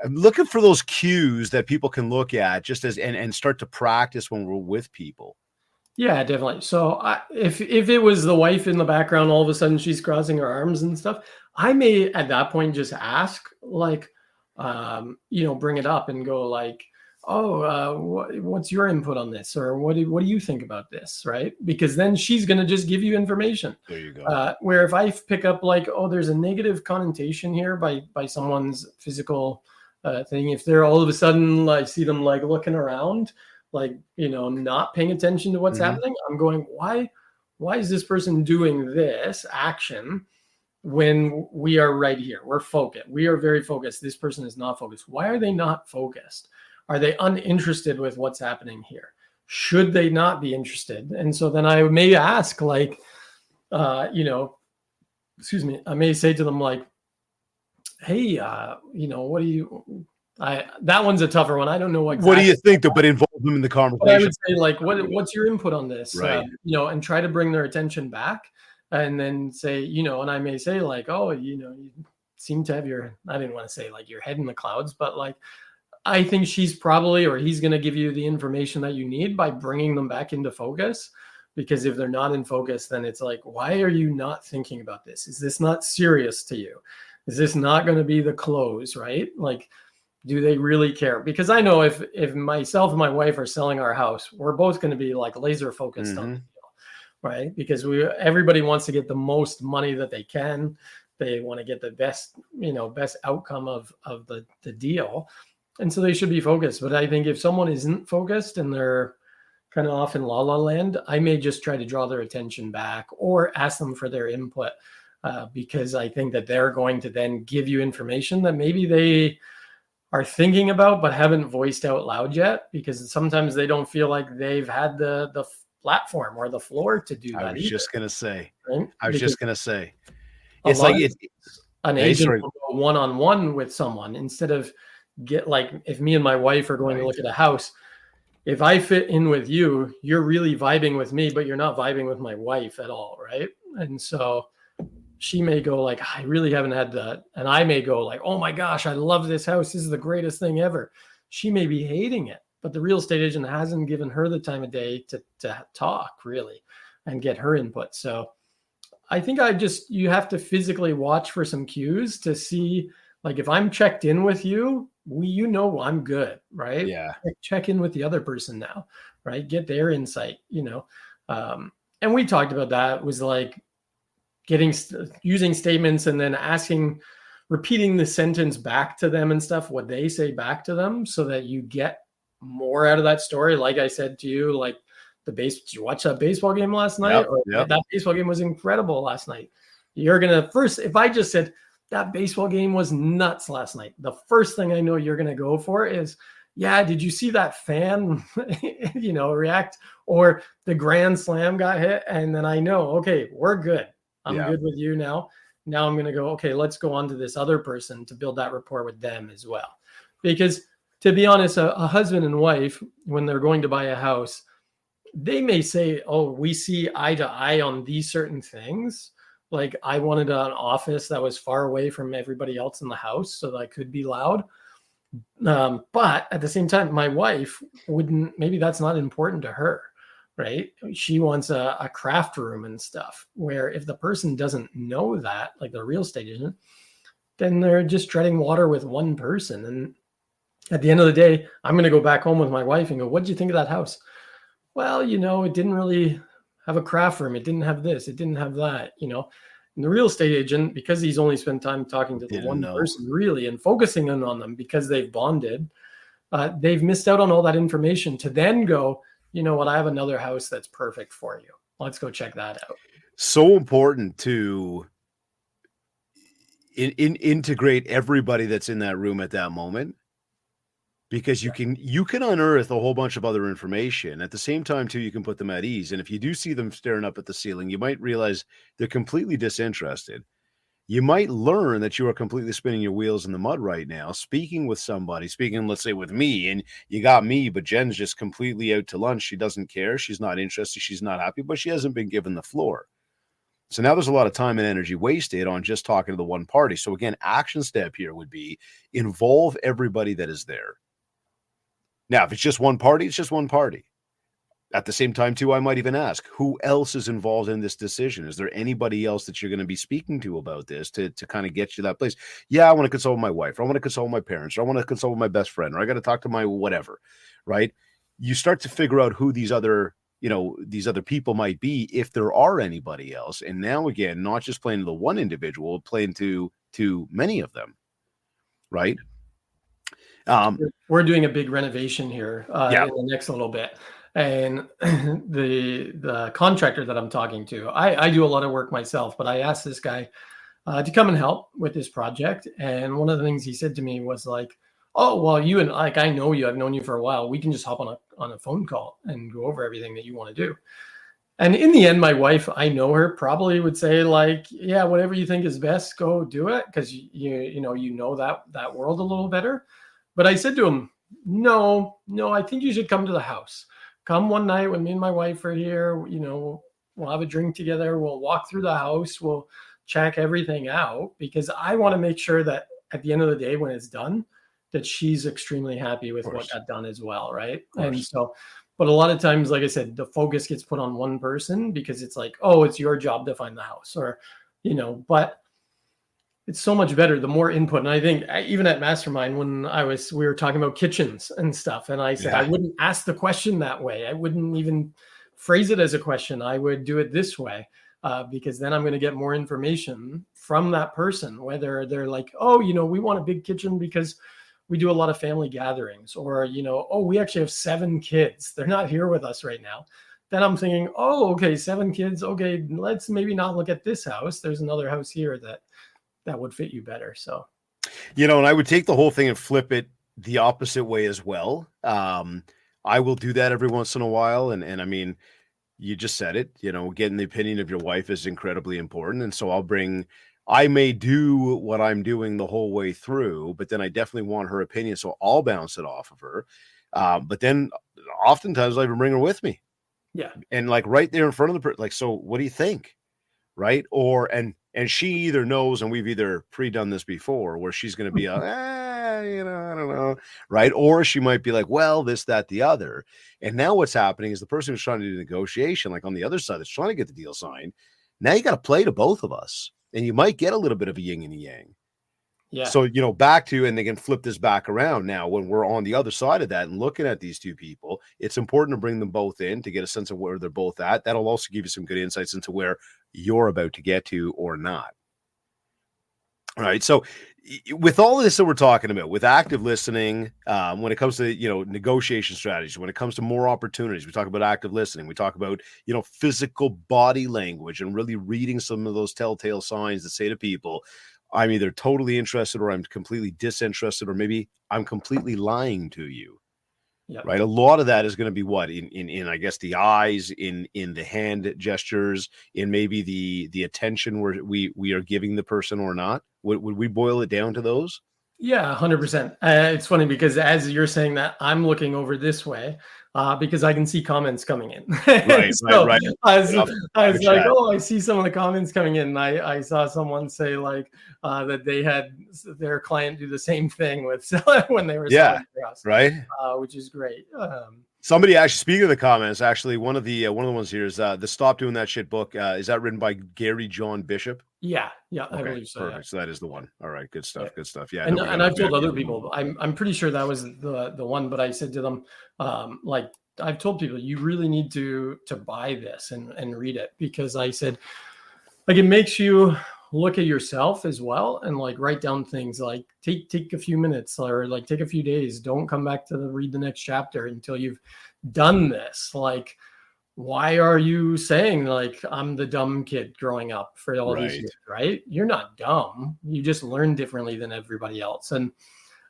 I'm looking for those cues that people can look at just as and start to practice when we're with people. Yeah, definitely. So if it was the wife in the background, all of a sudden she's crossing her arms and stuff, I may at that point just ask, like, you know, bring it up and go like, what's your input on this? Or what do you think about this? Right? Because then she's going to just give you information. There you go. Where if I pick up like, there's a negative connotation here by someone's physical thing. If they're all of a sudden, like, see them like looking around, like, you know, not paying attention to what's happening, I'm going, why is this person doing this action when we are right here? We're focused. We are very focused. This person is not focused. Why are they not focused? Are they uninterested with what's happening here? Should they not be interested? And so then I may ask, like, you know, excuse me, I may say to them like, hey, you know, what do you, that one's a tougher one. I don't know exactly. What do you think, though? But involve them in the conversation. But I would say, like, what's your input on this? Right. You know, and try to bring their attention back, and then say, you know, and I may say like, oh, you know, you seem to have I didn't want to say like your head in the clouds, but like, I think she's probably, or he's going to give you the information that you need by bringing them back into focus. Because if they're not in focus, then it's like, why are you not thinking about this? Is this not serious to you? Is this not going to be the close, right? Like, do they really care? Because I know if myself and my wife are selling our house, we're both going to be like laser focused on the deal, right? Because everybody wants to get the most money that they can. They want to get the best, you know, best outcome of the deal. And so they should be focused. But I think if someone isn't focused and they're kind of off in la la land, I may just try to draw their attention back or ask them for their input, because I think that they're going to then give you information that maybe they are thinking about but haven't voiced out loud yet, because sometimes they don't feel like they've had the platform or the floor to do that. I was just going to say. It's like an agent will go one-on-one with someone instead of if me and my wife are going to look at a house, if I fit in with you, you're really vibing with me, but you're not vibing with my wife at all, right? And so she may go like, I really haven't had that. And I may go like, oh my gosh, I love this house. This is the greatest thing ever. She may be hating it, but the real estate agent hasn't given her the time of day to talk really and get her input. So I think you have to physically watch for some cues to see, like if I'm checked in with you, I'm good, right? Yeah. Check in with the other person now, right? Get their insight, and we talked about that was like using statements and then repeating the sentence back to them and stuff, what they say back to them, so that you get more out of that story. Like I said to you, like did you watch that baseball game last night? Yep. That baseball game was incredible last night. You're going to first, if I just said that baseball game was nuts last night, the first thing I know you're going to go for is, yeah, did you see that fan, react, or the grand slam got hit? And then I know, okay, we're good. I'm good with you now. Now I'm going to go, okay, let's go on to this other person to build that rapport with them as well. Because to be honest, a husband and wife, when they're going to buy a house, they may say, oh, we see eye to eye on these certain things. Like I wanted an office that was far away from everybody else in the house so that I could be loud. But at the same time, my wife maybe that's not important to her, right? She wants a craft room and stuff, where if the person doesn't know that, like the real estate agent, then they're just treading water with one person. And at the end of the day, I'm going to go back home with my wife and go, what did you think of that house? Well, it didn't really have a craft room. It didn't have this. It didn't have that, And the real estate agent, because he's only spent time talking to the one person really and focusing in on them because they've bonded, they've missed out on all that information to then go, you know what, I have another house that's perfect for you. Let's go check that out. So important to integrate everybody that's in that room at that moment, because you can unearth a whole bunch of other information at the same time too. You can put them at ease, and if you do see them staring up at the ceiling, you might realize they're completely disinterested. You might learn that you are completely spinning your wheels in the mud right now, speaking, let's say with me, and you got me, but Jen's just completely out to lunch. She doesn't care. She's not interested. She's not happy, but she hasn't been given the floor. So now there's a lot of time and energy wasted on just talking to the one party. So again, action step here would be involve everybody that is there. Now, if it's just one party, it's just one party. At the same time, too, I might even ask, who else is involved in this decision? Is there anybody else that you're going to be speaking to about this to kind of get you to that place? Yeah, I want to consult with my wife, or I want to consult with my parents, or I want to consult with my best friend, or I got to talk to my whatever, right? You start to figure out who these other people might be, if there are anybody else. And now, again, not just playing to the one individual, playing to many of them, right? We're doing a big renovation here in the next little bit. And the contractor that I'm talking to, I do a lot of work myself, but I asked this guy to come and help with this project. And one of the things he said to me was like, oh, well, I know you, I've known you for a while. We can just hop on a phone call and go over everything that you want to do. And in the end, my wife, I know her, probably would say like, yeah, whatever you think is best, go do it. Cause you know that world a little better. But I said to him, no, I think you should come to the house. Come one night when me and my wife are here, we'll have a drink together. We'll walk through the house. We'll check everything out, because I want to make sure that at the end of the day, when it's done, that she's extremely happy with what got done as well. Right. And so, but a lot of times, like I said, the focus gets put on one person because it's like, oh, it's your job to find the house, or, but it's so much better, the more input. And I think even at Mastermind, when we were talking about kitchens and stuff, and I said, I wouldn't ask the question that way. I wouldn't even phrase it as a question. I would do it this way, because then I'm going to get more information from that person, whether they're like, oh, we want a big kitchen because we do a lot of family gatherings, or, oh, we actually have 7 kids. They're not here with us right now. Then I'm thinking, oh, okay, 7 kids. Okay, let's maybe not look at this house. There's another house here that would fit you better. So, and I would take the whole thing and flip it the opposite way as well. I will do that every once in a while. And I mean, you just said it, getting the opinion of your wife is incredibly important. And so I may do what I'm doing the whole way through, but then I definitely want her opinion. So I'll bounce it off of her. But then oftentimes I even bring her with me. Yeah. And like right there in front of the person, like, so what do you think? Right. And And she either knows, and we've either pre-done this before, where she's going to be I don't know, right? Or she might be like, well, this, that, the other. And now what's happening is the person who's trying to do the negotiation, like on the other side, that's trying to get the deal signed. Now you got to play to both of us, and you might get a little bit of a yin and a yang. Yeah. So, back to, and they can flip this back around now when we're on the other side of that and looking at these two people, it's important to bring them both in to get a sense of where they're both at. That'll also give you some good insights into where you're about to get to or not. All right. So with all of this that we're talking about, with active listening, when it comes to, negotiation strategies, when it comes to more opportunities, we talk about active listening. We talk about, physical body language and really reading some of those telltale signs that say to people, I'm either totally interested or I'm completely disinterested, or maybe I'm completely lying to you. Yep. Right. A lot of that is going to be what in I guess the eyes, in the hand gestures, in maybe the attention we are giving the person or not. Would we boil it down to those? Yeah, 100%. It's funny because as you're saying that, I'm looking over this way because I can see comments coming in. Right. I was like, chat. oh, I see some of the comments coming in. I saw someone say like that they had their client do the same thing with when they were selling their house, right? Which is great. Somebody actually, speaking of the comments, actually one of the ones here is the Stop Doing That Shit book. Is that written by Gary John Bishop? Yeah, okay, I believe so. Perfect. Yeah. So that is the one. All right, good stuff. Yeah. Good stuff. Yeah, and I've told other people. I'm pretty sure that was the one, but I said to them, like I've told people, you really need to buy this and read it, because I said, like, it makes you look at yourself as well and like write down things, like take a few minutes or like take a few days. Don't come back to read the next chapter until you've done this. Like, why are you saying like I'm the dumb kid growing up for all these years, right? You're not dumb. You just learn differently than everybody else. And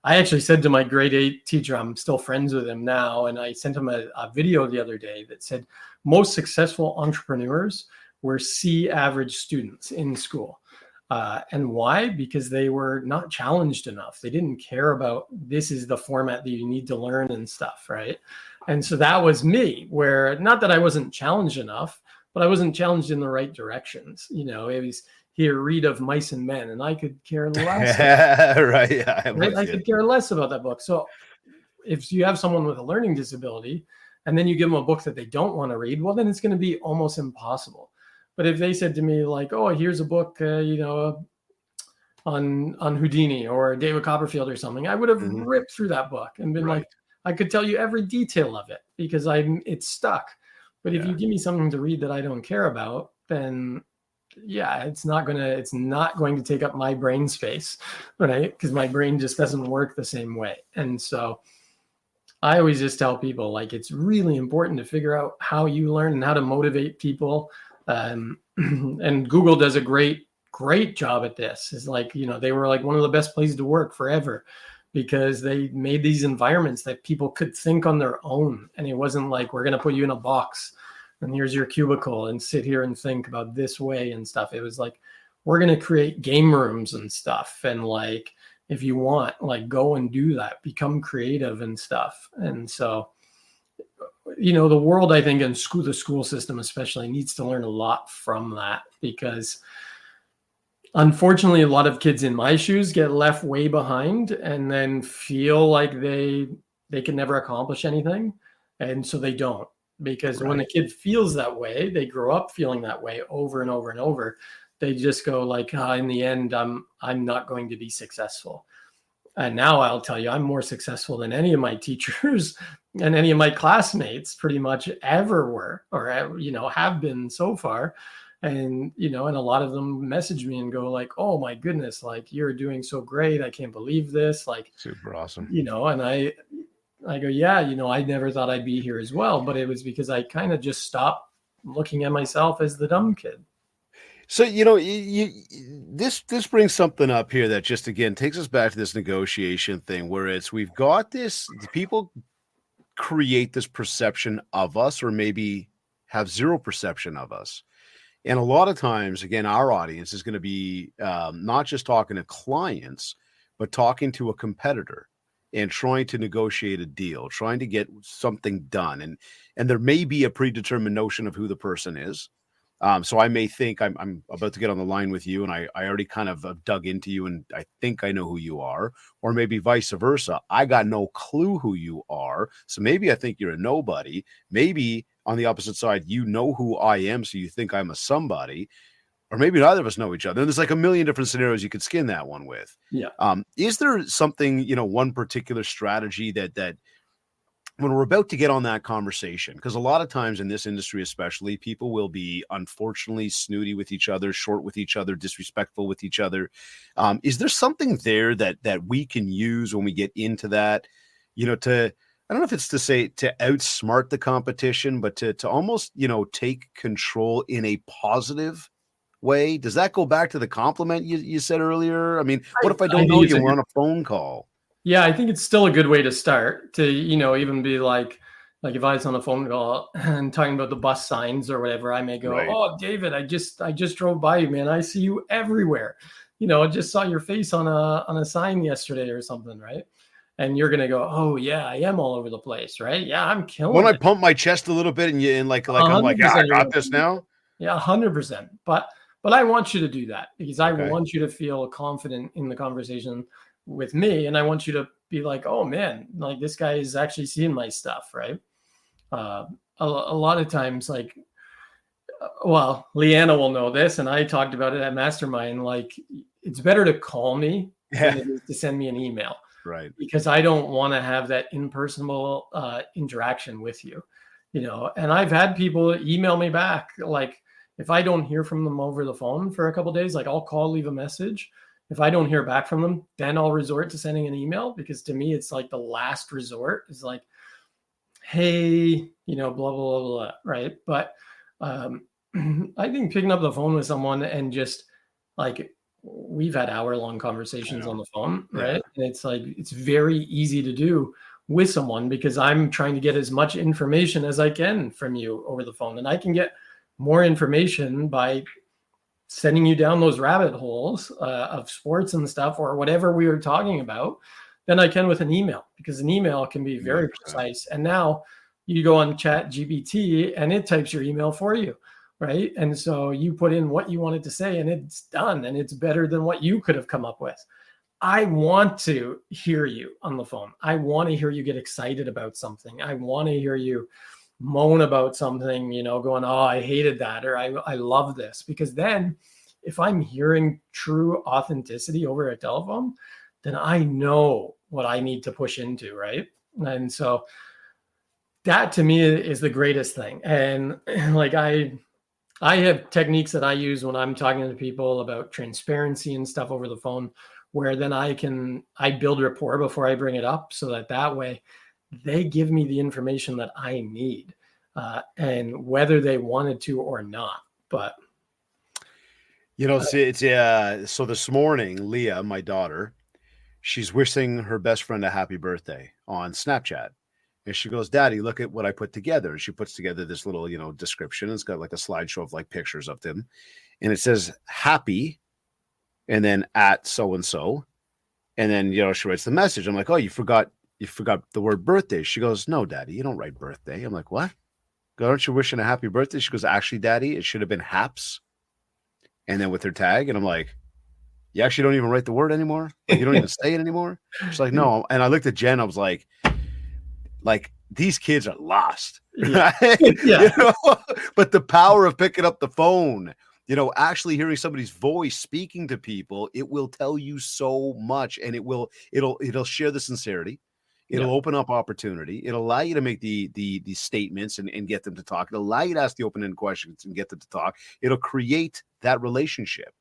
I actually said to my grade 8 teacher, I'm still friends with him now, and I sent him a video the other day that said most successful entrepreneurs were C average students in school. And why? Because they were not challenged enough. They didn't care about this is the format that you need to learn and stuff, right? And so that was me, where not that I wasn't challenged enough, but I wasn't challenged in the right directions. It was here, read of Mice and Men, and I could care less. Right. Yeah, I could care less about that book. So if you have someone with a learning disability and then you give them a book that they don't want to read, well, then it's going to be almost impossible. But if they said to me like, oh, here's a book, on Houdini or David Copperfield or something, I would have ripped through that book and been like, I could tell you every detail of it because it's stuck. But if you give me something to read that I don't care about, then it's not going to take up my brain space, right? Because my brain just doesn't work the same way. And so I always just tell people, like, it's really important to figure out how you learn and how to motivate people. And Google does a great job at this. Is like, they were like one of the best places to work forever, because they made these environments that people could think on their own. And it wasn't like, we're going to put you in a box and here's your cubicle and sit here and think about this way and stuff. It was like, we're going to create game rooms and stuff. And like, if you want, like, go and do that, become creative and stuff. And so, the world, I think, in the school system especially, needs to learn a lot from that, because unfortunately, a lot of kids in my shoes get left way behind and then feel like they can never accomplish anything. And so they don't, because when the kid feels that way, they grow up feeling that way over and over and over. They just go like, in the end, I'm not going to be successful. And now I'll tell you, I'm more successful than any of my teachers and any of my classmates pretty much ever were, or, have been so far. And, and a lot of them message me and go like, oh my goodness, like, you're doing so great. I can't believe this. Like, super awesome. And I go, yeah, I never thought I'd be here as well. But it was because I kind of just stopped looking at myself as the dumb kid. So, this brings something up here that just, again, takes us back to this negotiation thing, where we've got this, people create this perception of us, or maybe have zero perception of us. And a lot of times, again, our audience is going to be not just talking to clients, but talking to a competitor and trying to negotiate a deal, trying to get something done. And there may be a predetermined notion of who the person is. So I may think I'm about to get on the line with you, and I already kind of dug into you, and I think I know who you are, or maybe vice versa. I got no clue who you are, so maybe I think you're a nobody. Maybe on the opposite side, you know who I am, so you think I'm a somebody, or maybe neither of us know each other. And there's like a million different scenarios you could skin that one with. Yeah. Is there something, one particular strategy that when we're about to get on that conversation, because a lot of times in this industry, especially, people will be unfortunately snooty with each other, short with each other, disrespectful with each other. Is there something there that we can use when we get into that, to, I don't know if it's to say to outsmart the competition, but to almost, take control in a positive way? Does that go back to the compliment you said earlier? I mean, what if I I don't think know it's you a and we're good, on a phone call? yeah, I think it's still a good way to start to, even be like if I was on a phone call and talking about the bus signs or whatever, I may go, Right. "Oh, David, I just drove by you, man. I see you everywhere. I just saw your face on a sign yesterday or something, right?" And you're gonna go, "Oh yeah, I am all over the place, right? Yeah, I'm When killing I it. pump my chest a little bit and like I'm like, yeah, I 100% you're got gonna this now. yeah, 100%. But I want you to do that because I Okay. want you to feel confident in the conversation with me, and I want you to be like, "Oh man, like this guy is actually seeing my stuff," right? Uh, a lot of times, like, well, Leanna will know this, and I talked about it at Mastermind. Like, it's better to call me than Yeah. it is to send me an email Right. because I don't want to have that impersonal interaction with you, And I've had people email me back, like if I don't hear from them over the phone for a couple of days, like I'll call, leave a message. If I don't hear back from them, then I'll resort to sending an email because to me, it's like the last resort is like, hey, blah blah blah blah, right? But um, I think picking up the phone with someone and just like we've had hour-long I conversations on know. the phone, Yeah. right? And it's like it's very easy to do with someone because I'm trying to get as much information as I can from you over the phone, and I can get more information by sending you down those rabbit holes of sports and stuff or whatever we were talking about than I can with an email because an email can be very 100%. precise. And now you go on Chat GPT and it types your email for you, right? And so you put in what you wanted to say and it's done and it's better than what you could have come up with. I want to hear you on the phone. I want to hear you get excited about something. I want to hear you moan about something, going, "Oh, I hated that," or I love this. Because then if I'm hearing true authenticity over a telephone, then I know what I need to push into, right? And so that to me is the greatest thing. And like I have techniques that I use when I'm talking to people about transparency and stuff over the phone, where then I build rapport before I bring it up so that way they give me the information that I need, and whether they wanted to or not. But So this morning, Leah, my daughter, she's wishing her best friend a happy birthday on Snapchat. And she goes, "Daddy, look at what I put together." And she puts together this little, description. It's got like a slideshow of like pictures of them. And it says happy and then at so and so. And then, she writes the message. I'm like, "Oh, you forgot the word birthday." She goes, "No, Daddy, you don't write birthday." I'm like, "What? Aren't you wishing a happy birthday?" She goes, "Actually, Daddy, it should have been haps." And then with her tag. And I'm like, "You actually don't even write the word anymore? Like you don't even say it anymore?" She's like, "No." And I looked at Jen. I was like these kids are lost, yeah, right? yeah, But the power of picking up the phone, actually hearing somebody's voice speaking to people, it will tell you so much, and it'll share the sincerity. yeah. It'll open up opportunity. It'll allow you to make the statements and get them to talk. It'll allow you to ask the open-ended questions and get them to talk. It'll create that relationship.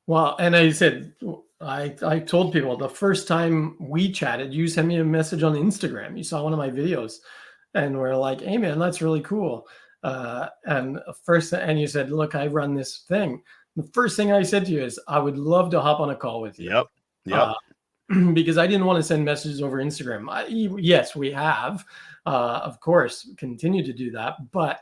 Well, and I said, I told people the first time we chatted, you sent me a message on Instagram. You saw one of my videos, and we're like, "Hey, man, that's really cool." And you said, "Look, I run this thing." The first thing I said to you is, "I would love to hop on a call with you," Yep. Yep. uh, because I didn't want to send messages over Instagram. Yes, we have, of course, continue to do that, but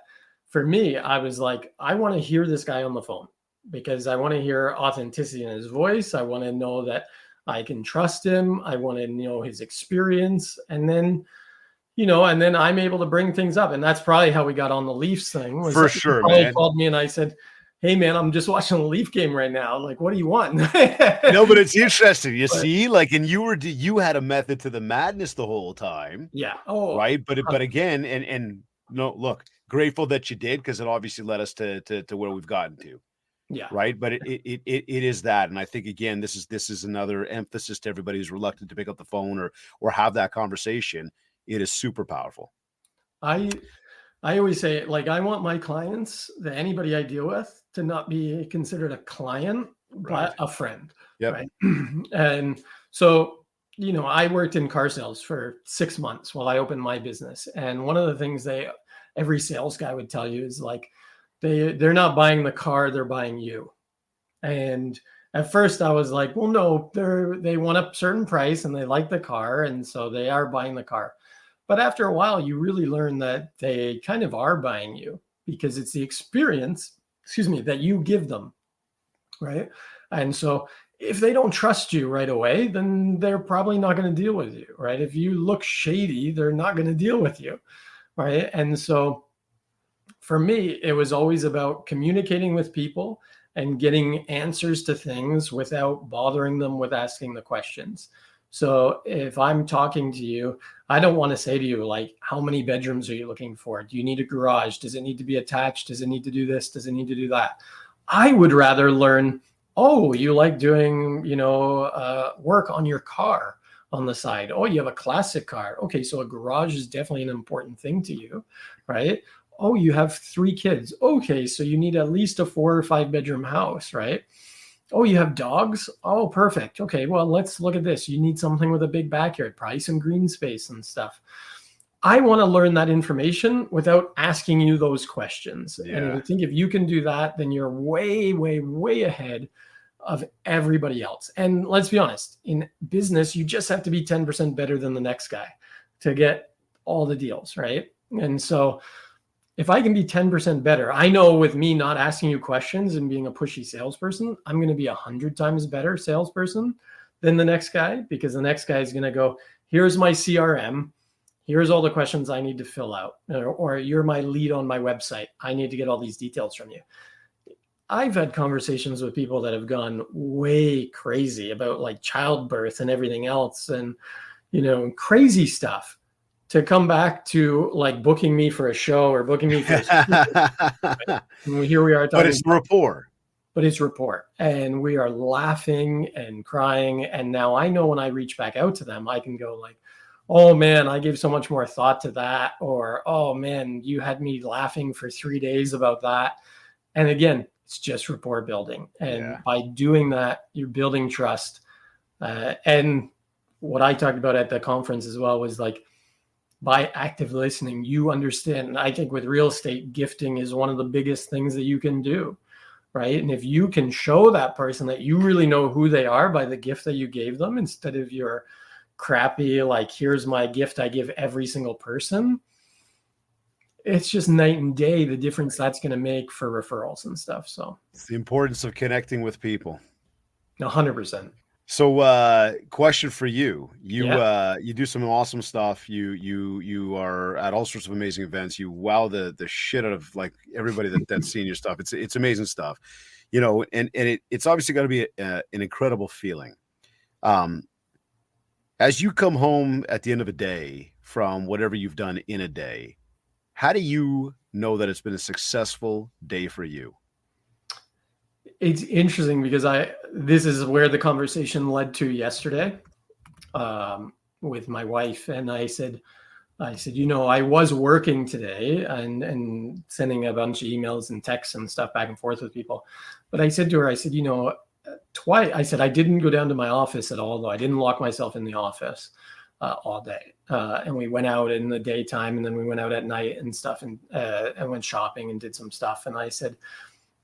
for me, I was like, I want to hear this guy on the phone because I want to hear authenticity in his voice. I want to know that I can trust him. I want to know his experience. And then, I'm able to bring things up. And that's probably how we got on the Leafs thing was For you sure, probably man. called me and I said, hey man, I'm just watching a Leaf game right now. Like, what do you want? No, but it's interesting. You But- see, like, and you had a method to the madness the whole time, Yeah. Oh, right? But again, and no, look, grateful that you did, because it obviously led us to where we've gotten to, yeah. right? But it is that, and I think again, this is another emphasis to everybody who's reluctant to pick up the phone or have that conversation. It is super powerful. I always say, like, I want my clients, that anybody I deal with, to not be considered a client, Right. but a friend. Yep. Right. And so, I worked in car sales for 6 months while I opened my business. And one of the things every sales guy would tell you is like, they're not buying the car, they're buying you. And at first I was like, well, no, they want a certain price and they like the car. And so they are buying the car. But after a while, you really learn that they kind of are buying you, because it's the experience, that you give them, right? And so if they don't trust you right away, then they're probably not going to deal with you, right? If you look shady, they're not going to deal with you, right? And so for me, it was always about communicating with people and getting answers to things without bothering them with asking the questions. So if I'm talking to you, I don't want to say to you, like, how many bedrooms are you looking for? Do you need a garage? Does it need to be attached? Does it need to do this? Does it need to do that? I would rather learn, oh, you like doing, work on your car on the side. Oh, you have a classic car. Okay, so a garage is definitely an important thing to you, right? Oh, you have 3 kids. Okay, so you need at least a 4 or 5 bedroom house, right? Oh, you have dogs? Oh, perfect. Okay, well, let's look at this. You need something with a big backyard, probably some green space and stuff. I want to learn that information without asking you those questions. Yeah. And I think if you can do that, then you're way, way, way ahead of everybody else. And let's be honest, in business, you just have to be 10% better than the next guy to get all the deals, right? And so if I can be 10% better, I know with me not asking you questions and being a pushy salesperson, I'm going to be 100 times better salesperson than the next guy, because the next guy is going to go, here's my CRM. Here's all the questions I need to fill out, or you're my lead on my website. I need to get all these details from you. I've had conversations with people that have gone way crazy about like childbirth and everything else, and, crazy stuff, to come back to like booking me for a show or booking me for a right? Here we are talking, but it's rapport. But it's rapport, and we are laughing and crying. And now I know when I reach back out to them, I can go like, oh man, I gave so much more thought to that. Or, oh man, you had me laughing for 3 days about that. And again, it's just rapport building. And by doing that, you're building trust. And what I talked about at the conference as well was like, by active listening, you understand. And I think with real estate, gifting is one of the biggest things that you can do, right? And if you can show that person that you really know who they are by the gift that you gave them, instead of your crappy, like, here's my gift I give every single person, it's just night and day, the difference that's going to make for referrals and stuff. So it's the importance of connecting with people. 100%. So question for you. You do some awesome stuff. You are at all sorts of amazing events. You wow the shit out of like everybody that's seen your stuff. It's amazing stuff. And it's obviously got to be an incredible feeling. As you come home at the end of a day from whatever you've done in a day, how do you know that it's been a successful day for you? It's interesting because this is where the conversation led to yesterday with my wife. And I said, I was working today and sending a bunch of emails and texts and stuff back and forth with people. But I said to her, twice, I said, I didn't go down to my office at all, though. I didn't lock myself in the office all day. And we went out in the daytime, and then we went out at night and stuff, and went shopping and did some stuff. And I said,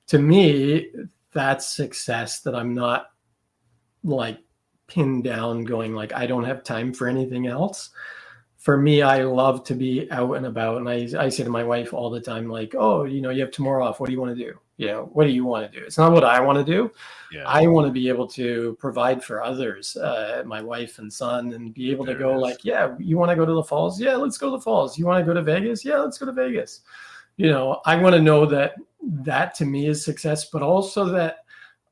to me, that's success, that I'm not like pinned down going like, I don't have time for anything else. For me, I love to be out and about. And I say to my wife all the time, like, oh, you have tomorrow off. What do you want to do? What do you want to do? It's not what I want to do. Yeah. I want to be able to provide for others, my wife and son, and be able to go like, yeah, you want to go to the falls? Yeah, let's go to the falls. You want to go to Vegas? Yeah, let's go to Vegas. I want to know that to me is success, but also that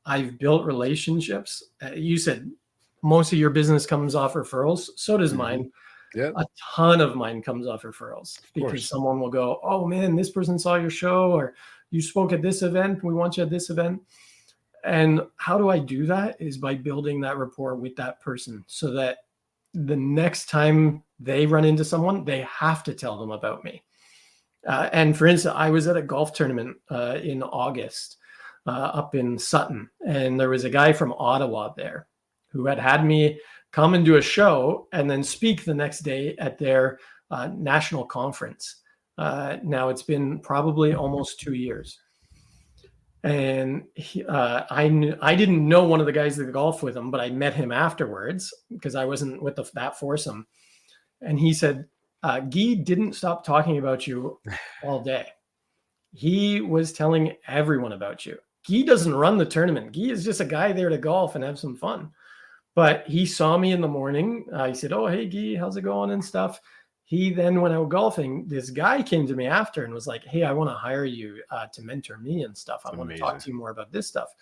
I've built relationships. You said most of your business comes off referrals. So does mine. Yeah. A ton of mine comes off referrals because someone will go, oh man, this person saw your show, or you spoke at this event. We want you at this event. And how do I do that is by building that rapport with that person so that the next time they run into someone, they have to tell them about me. And for instance, I was at a golf tournament in August up in Sutton, and there was a guy from Ottawa there who had me come and do a show and then speak the next day at their national conference. Now it's been probably almost 2 years. And I didn't know one of the guys that golfed with him, but I met him afterwards because I wasn't with that foursome. And he said, Guy didn't stop talking about you all day. He was telling everyone about you. Guy doesn't run the tournament. Guy is just a guy there to golf and have some fun. But he saw me in the morning. He said, oh, hey, Guy, how's it going and stuff. He then went out golfing. This guy came to me after and was like, hey, I want to hire you to mentor me and stuff. I want to talk to you more about this stuff.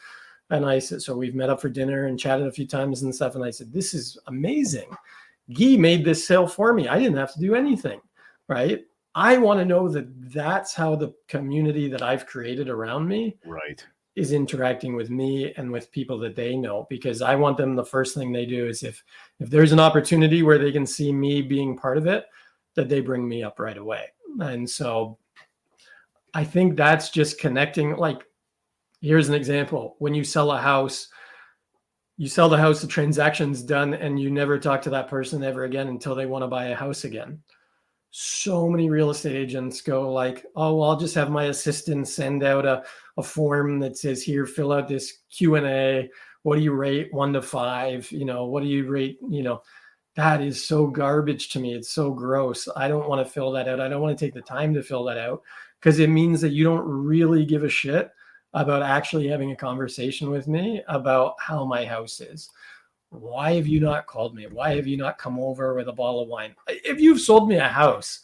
And I said, so we've met up for dinner and chatted a few times and stuff. And I said, this is amazing. Guy made this sale for me. I didn't have to do anything, right? I want to know that that's how the community that I've created around me is interacting with me and with people that they know, because I want them, the first thing they do is if there's an opportunity where they can see me being part of it, that they bring me up right away. And so I think that's just connecting. Like, here's an example. When you sell a house, you sell the house, the transaction's done, and you never talk to that person ever again until they want to buy a house again. So many real estate agents go like, oh, well, I'll just have my assistant send out a form that says, here, fill out this Q&A. What do you rate 1 to 5? What do you rate? That is so garbage to me. It's so gross. I don't want to fill that out. I don't want to take the time to fill that out because it means that you don't really give a shit about actually having a conversation with me about how my house is. Why have you not called me? Why have you not come over with a bottle of wine? If you've sold me a house,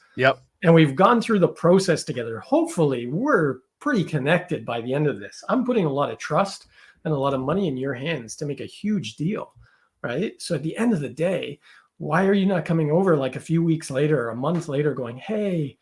and we've gone through the process together, hopefully we're pretty connected by the end of this. I'm putting a lot of trust and a lot of money in your hands to make a huge deal, right? So at the end of the day, why are you not coming over like a few weeks later or a month later going, hey,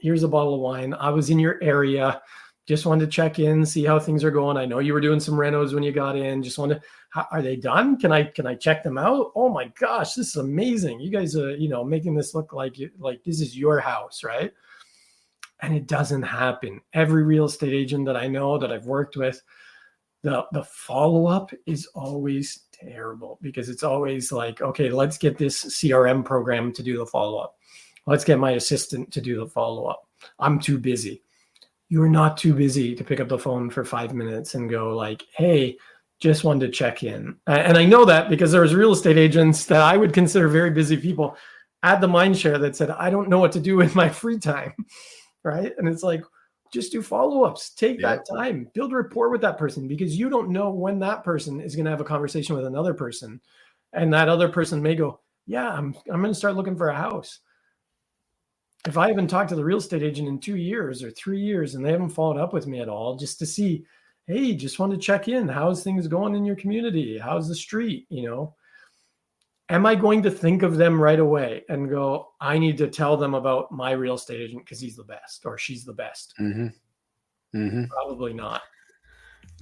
here's a bottle of wine. I was in your area. Just wanted to check in, see how things are going. I know you were doing some renos when you got in. Just wanted to, are they done? Can I check them out? Oh my gosh, this is amazing. You guys are, making this look like this is your house, right? And it doesn't happen. Every real estate agent that I know that I've worked with, the follow-up is always terrible because it's always like, okay, let's get this CRM program to do the follow-up. Let's get my assistant to do the follow-up. I'm too busy. You're not too busy to pick up the phone for 5 minutes and go like, hey, just wanted to check in. And I know that because there's real estate agents that I would consider very busy people at the MindShare that said, I don't know what to do with my free time, right? And it's like, just do follow-ups. Take that time. Build rapport with that person because you don't know when that person is going to have a conversation with another person. And that other person may go, yeah, I'm going to start looking for a house. If I haven't talked to the real estate agent in 2 years or 3 years and they haven't followed up with me at all, just to see, hey, just want to check in. How's things going in your community? How's the street? Am I going to think of them right away and go, I need to tell them about my real estate agent because he's the best or she's the best? Probably not.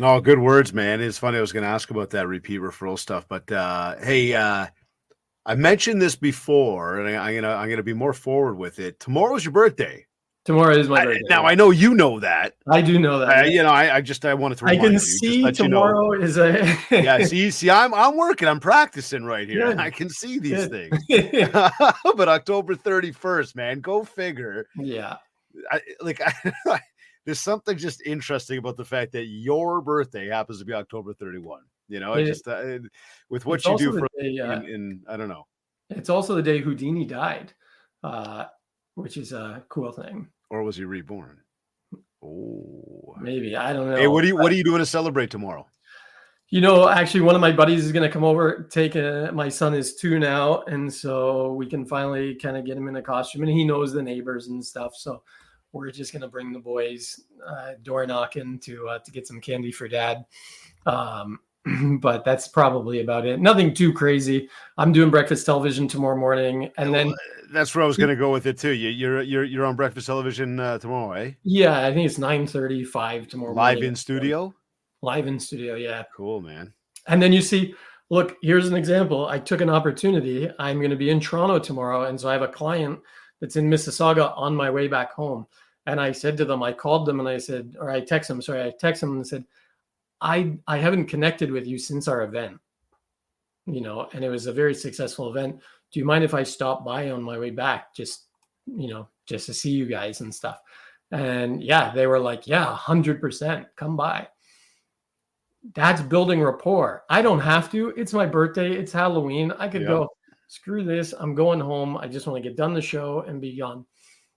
No, good words, man. It's funny. I was going to ask about that repeat referral stuff, but hey, I mentioned this before, and I'm gonna be more forward with it. Tomorrow's your birthday. Tomorrow is my birthday. Now I know you know that. I do know that. I wanted to remind you. I can see tomorrow is a yeah. See, I'm working. I'm practicing right here. Good. I can see these things. But October 31st, man, go figure. Yeah. There's something just interesting about the fact that your birthday happens to be October 31. With what you do for I don't know. It's also the day Houdini died, which is a cool thing. Or was he reborn? Oh, maybe, I don't know. Hey, what are you doing to celebrate tomorrow? Actually, one of my buddies is going to come over. My son is 2 now, and so we can finally kind of get him in a costume, and he knows the neighbors and stuff. So we're just going to bring the boys door knocking to get some candy for dad. But that's probably about it. Nothing too crazy. I'm doing breakfast television tomorrow morning, and then that's where I was going to go with it too. You're on breakfast television tomorrow, eh? Yeah, I think it's 9:35 tomorrow Live morning. in studio. Live in studio, yeah. Cool, man. And then you see, look, here's an example. I took an opportunity. I'm going to be in Toronto tomorrow, and so I have a client that's in Mississauga on my way back home. And I said to them, I called them and I said, or I text them and said, I haven't connected with you since our event, and it was a very successful event. Do you mind if I stop by on my way back, just to see you guys and stuff? And yeah, they were like, yeah, 100%, come by. That's building rapport. I don't have to. It's my birthday. It's Halloween. I could go, screw this. I'm going home. I just want to get done the show and be gone.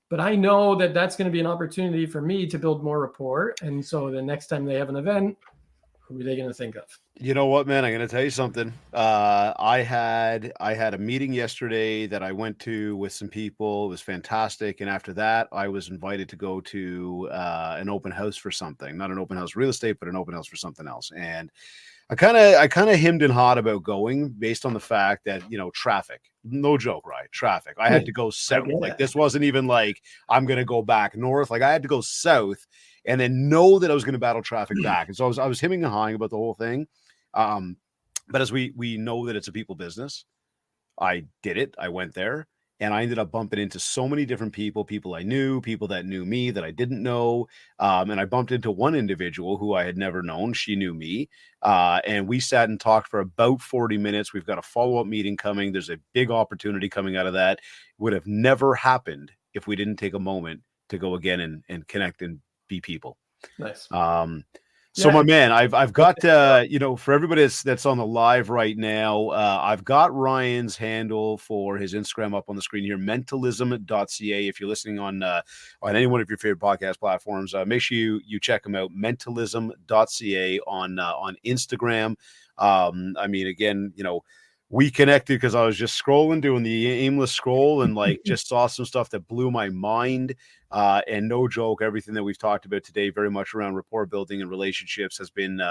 But I know that that's going to be an opportunity for me to build more rapport. And so the next time they have an event, who are they going to think of? You know what, man? I'm going to tell you something. I had a meeting yesterday that I went to with some people. It was fantastic. And after that, I was invited to go to an open house for something. Not an open house real estate, but an open house for something else. And I kind of hemmed and hawed about going based on the fact that, traffic. No joke, right? Traffic. I had to go south. Like, this wasn't even like I'm going to go back north. Like, I had to go south and then know that I was going to battle traffic back. And so I was hemming and hawing about the whole thing. But as we know that it's a people business, I did it. I went there and I ended up bumping into so many different people I knew, people that knew me that I didn't know. And I bumped into one individual who I had never known. She knew me. And we sat and talked for about 40 minutes. We've got a follow-up meeting coming. There's a big opportunity coming out of that. Would have never happened if we didn't take a moment to go again and connect and be people. Nice. So my man, I've got, for everybody that's on the live right now, I've got Ryan's handle for his Instagram up on the screen here, mentalism.ca. If you're listening on any one of your favorite podcast platforms, make sure you check him out, mentalism.ca on Instagram. Again, we connected because I was just scrolling, doing the aimless scroll, and just saw some stuff that blew my mind. And no joke, everything that we've talked about today, very much around rapport building and relationships, has been,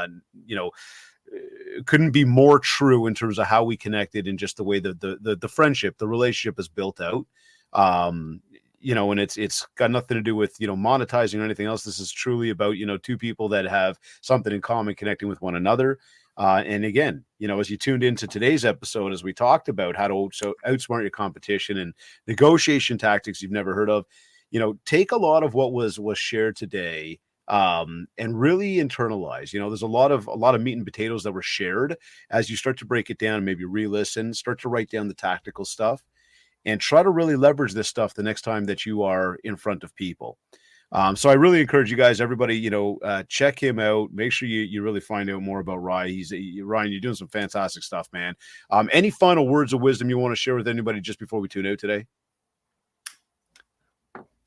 couldn't be more true in terms of how we connected and just the way the friendship, the relationship is built out. And it's got nothing to do with, monetizing or anything else. This is truly about, two people that have something in common, connecting with one another. And again, as you tuned into today's episode, as we talked about how to outsmart your competition and negotiation tactics you've never heard of, take a lot of what was shared today and really internalize. There's a lot of meat and potatoes that were shared. As you start to break it down, maybe re-listen, start to write down the tactical stuff, and try to really leverage this stuff the next time that you are in front of people. So I really encourage you guys, everybody, check him out. Make sure you really find out more about Ryan. Ryan, you're doing some fantastic stuff, man. Any final words of wisdom you want to share with anybody just before we tune out today?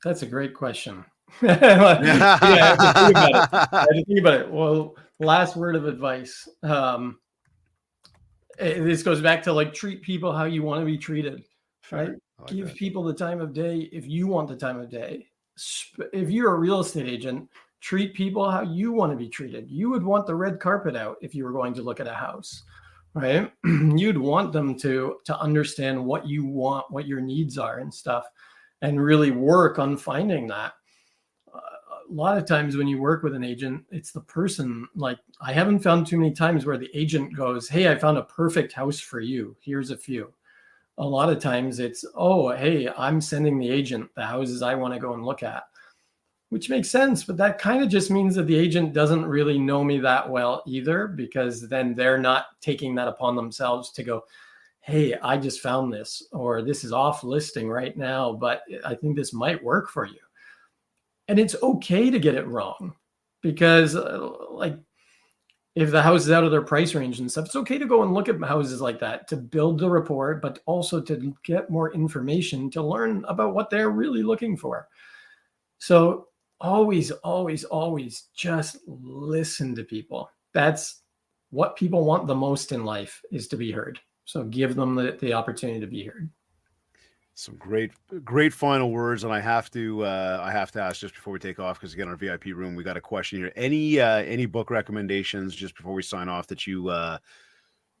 That's a great question. I had to think about it. Well, last word of advice. This goes back to treat people how you want to be treated, right? Give people the time of day if you want the time of day. If you're a real estate agent, treat people how you want to be treated. You would want the red carpet out if you were going to look at a house, right? You'd want them to understand what you want, what your needs are and stuff, and really work on finding that. A lot of times when you work with an agent, it's the person. I haven't found too many times where the agent goes, hey, I found a perfect house for you. Here's a few. A lot of times it's, oh, hey, I'm sending the agent the houses I want to go and look at, which makes sense. But that kind of just means that the agent doesn't really know me that well either, because then they're not taking that upon themselves to go, hey, I just found this, or this is off listing right now, but I think this might work for you. And it's okay to get it wrong, because if the house is out of their price range and stuff, it's okay to go and look at houses like that to build the rapport, but also to get more information to learn about what they're really looking for. So always, always, always just listen to people. That's what people want the most in life, is to be heard. So give them the opportunity to be heard. Some great final words, and I have to ask just before we take off, because again, our VIP room, we got a question here. Any book recommendations just before we sign off that you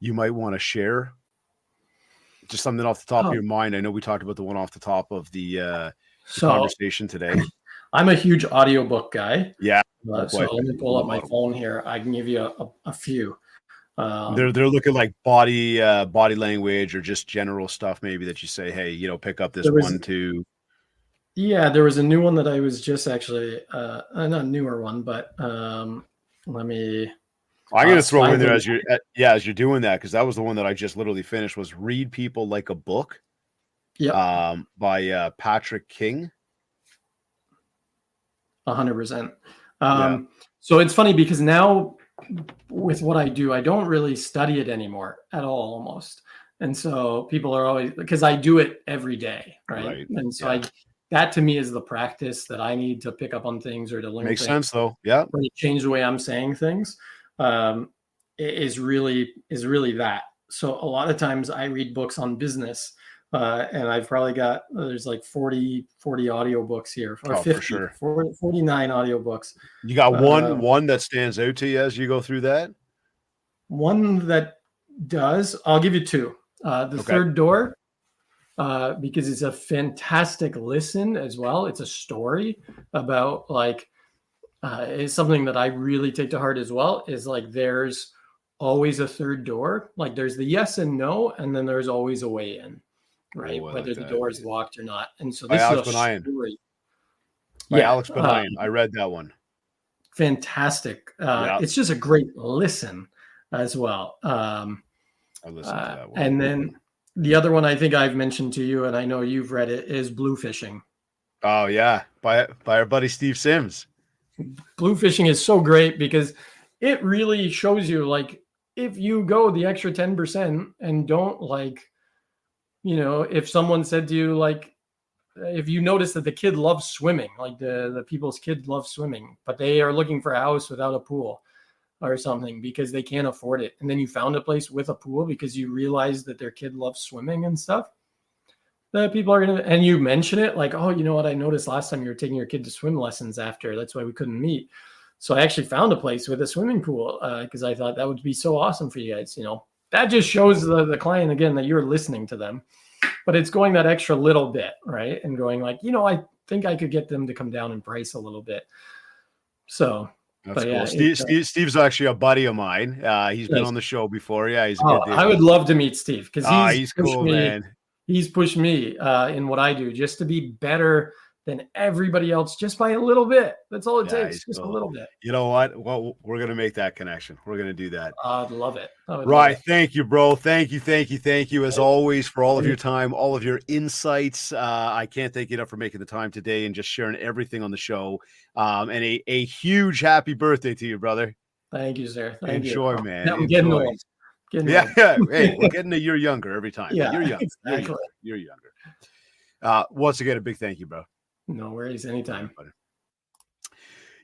might want to share? Just something off the top of your mind. I know we talked about the one off the top of the conversation today. I'm a huge audiobook guy. Yeah. So let me pull up my phone here. I can give you a few. They're looking like body language or just general stuff maybe that you say, hey, pick up this one too. Yeah, there was a new one that I was just actually not a newer one, but let me. I'm going to throw in there as you're doing that, because that was the one that I just literally finished, was Read People Like a Book. Yeah. By Patrick King. 100%. So it's funny because now with what I do, I don't really study it anymore at all, almost. And so people are always, because I do it every day, right? And so that to me is the practice that I need to pick up on things or to learn. Makes sense though. Yeah. Or to change the way I'm saying things is really that. So a lot of times I read books on business. And I've probably got, there's like 40 audiobooks here, or 50, for sure. 49 audiobooks. You got one that stands out to you as you go through that? One that does. I'll give you two. The Third Door, because it's a fantastic listen as well. It's a story about it's something that I really take to heart as well, is like there's always a third door. Like there's the yes and no, and then there's always a way in. Right, whether the door is locked or not. And so this is a story. By Alex Banayan. I read that one. Fantastic. It's just a great listen as well. I listened to that one. And then the other one I think I've mentioned to you, and I know you've read it, is Blue Fishing. Oh yeah, by our buddy Steve Sims. Blue Fishing is so great because it really shows you, like, if you go the extra 10% and don't if someone said to you, like, if you notice that the kid loves swimming, like the people's kid loves swimming, but they are looking for a house without a pool or something because they can't afford it. And then you found a place with a pool because you realized that their kid loves swimming and stuff. The people are going to, and you mention it like, oh, you know what? I noticed last time you were taking your kid to swim lessons after. That's why we couldn't meet. So I actually found a place with a swimming pool because I thought that would be so awesome for you guys, That just shows the client, again, that you're listening to them, but it's going that extra little bit, right? And going like, I think I could get them to come down in price a little bit. So that's cool. Steve's actually a buddy of mine. He's been on the show before. Yeah, he's a good dude. I would love to meet Steve because he's cool, man. He's pushed me in what I do just to be better than everybody else, just by a little bit. That's all it takes, just a little bit. You know what? Well, we're going to make that connection. We're going to do that. I'd love it. Right. Thank you, bro. Thank you as always for all of your time, all of your insights. I can't thank you enough for making the time today and just sharing everything on the show. And a huge happy birthday to you, brother. Thank you, sir. Enjoy, man. I'm getting old. Yeah. Hey, we're getting a year younger every time. Yeah, you're young. Exactly. You're younger. Once again, a big thank you, bro. No worries. Anytime.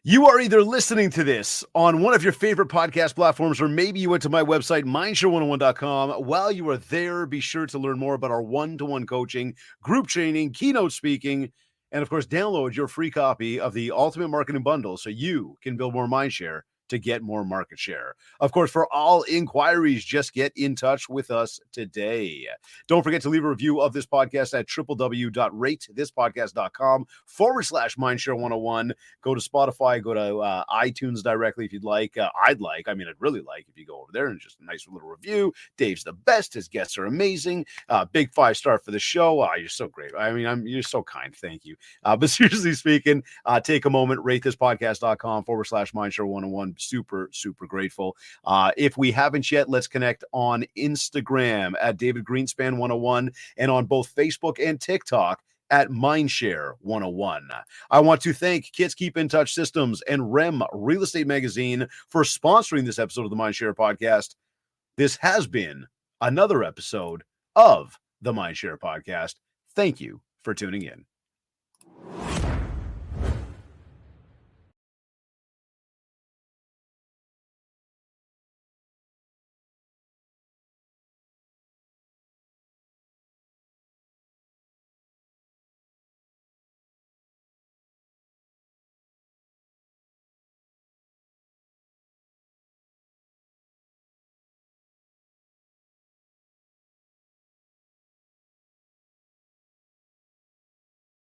You are either listening to this on one of your favorite podcast platforms, or maybe you went to my website, mindshare101.com. While you are there, be sure to learn more about our one-to-one coaching, group training, keynote speaking, and of course, download your free copy of the Ultimate Marketing Bundle so you can build more mindshare to get more market share. Of course, for all inquiries, just get in touch with us today. Don't forget to leave a review of this podcast at www.ratethispodcast.com/mindshare101. Go to Spotify, go to iTunes directly if you'd like. I'd really like if you go over there and just a nice little review. Dave's the best. His guests are amazing. Big 5-star for the show. You're so great. You're so kind. Thank you. But seriously speaking, take a moment, ratethispodcast.com/mindshare101. Super grateful. If we haven't yet, let's connect on Instagram at David Greenspan 101 and on both Facebook and TikTok at MindShare 101. I want to thank Kids Keep in Touch Systems and REM Real Estate Magazine for sponsoring this episode of the MindShare podcast. This has been another episode of the MindShare podcast. Thank you for tuning in.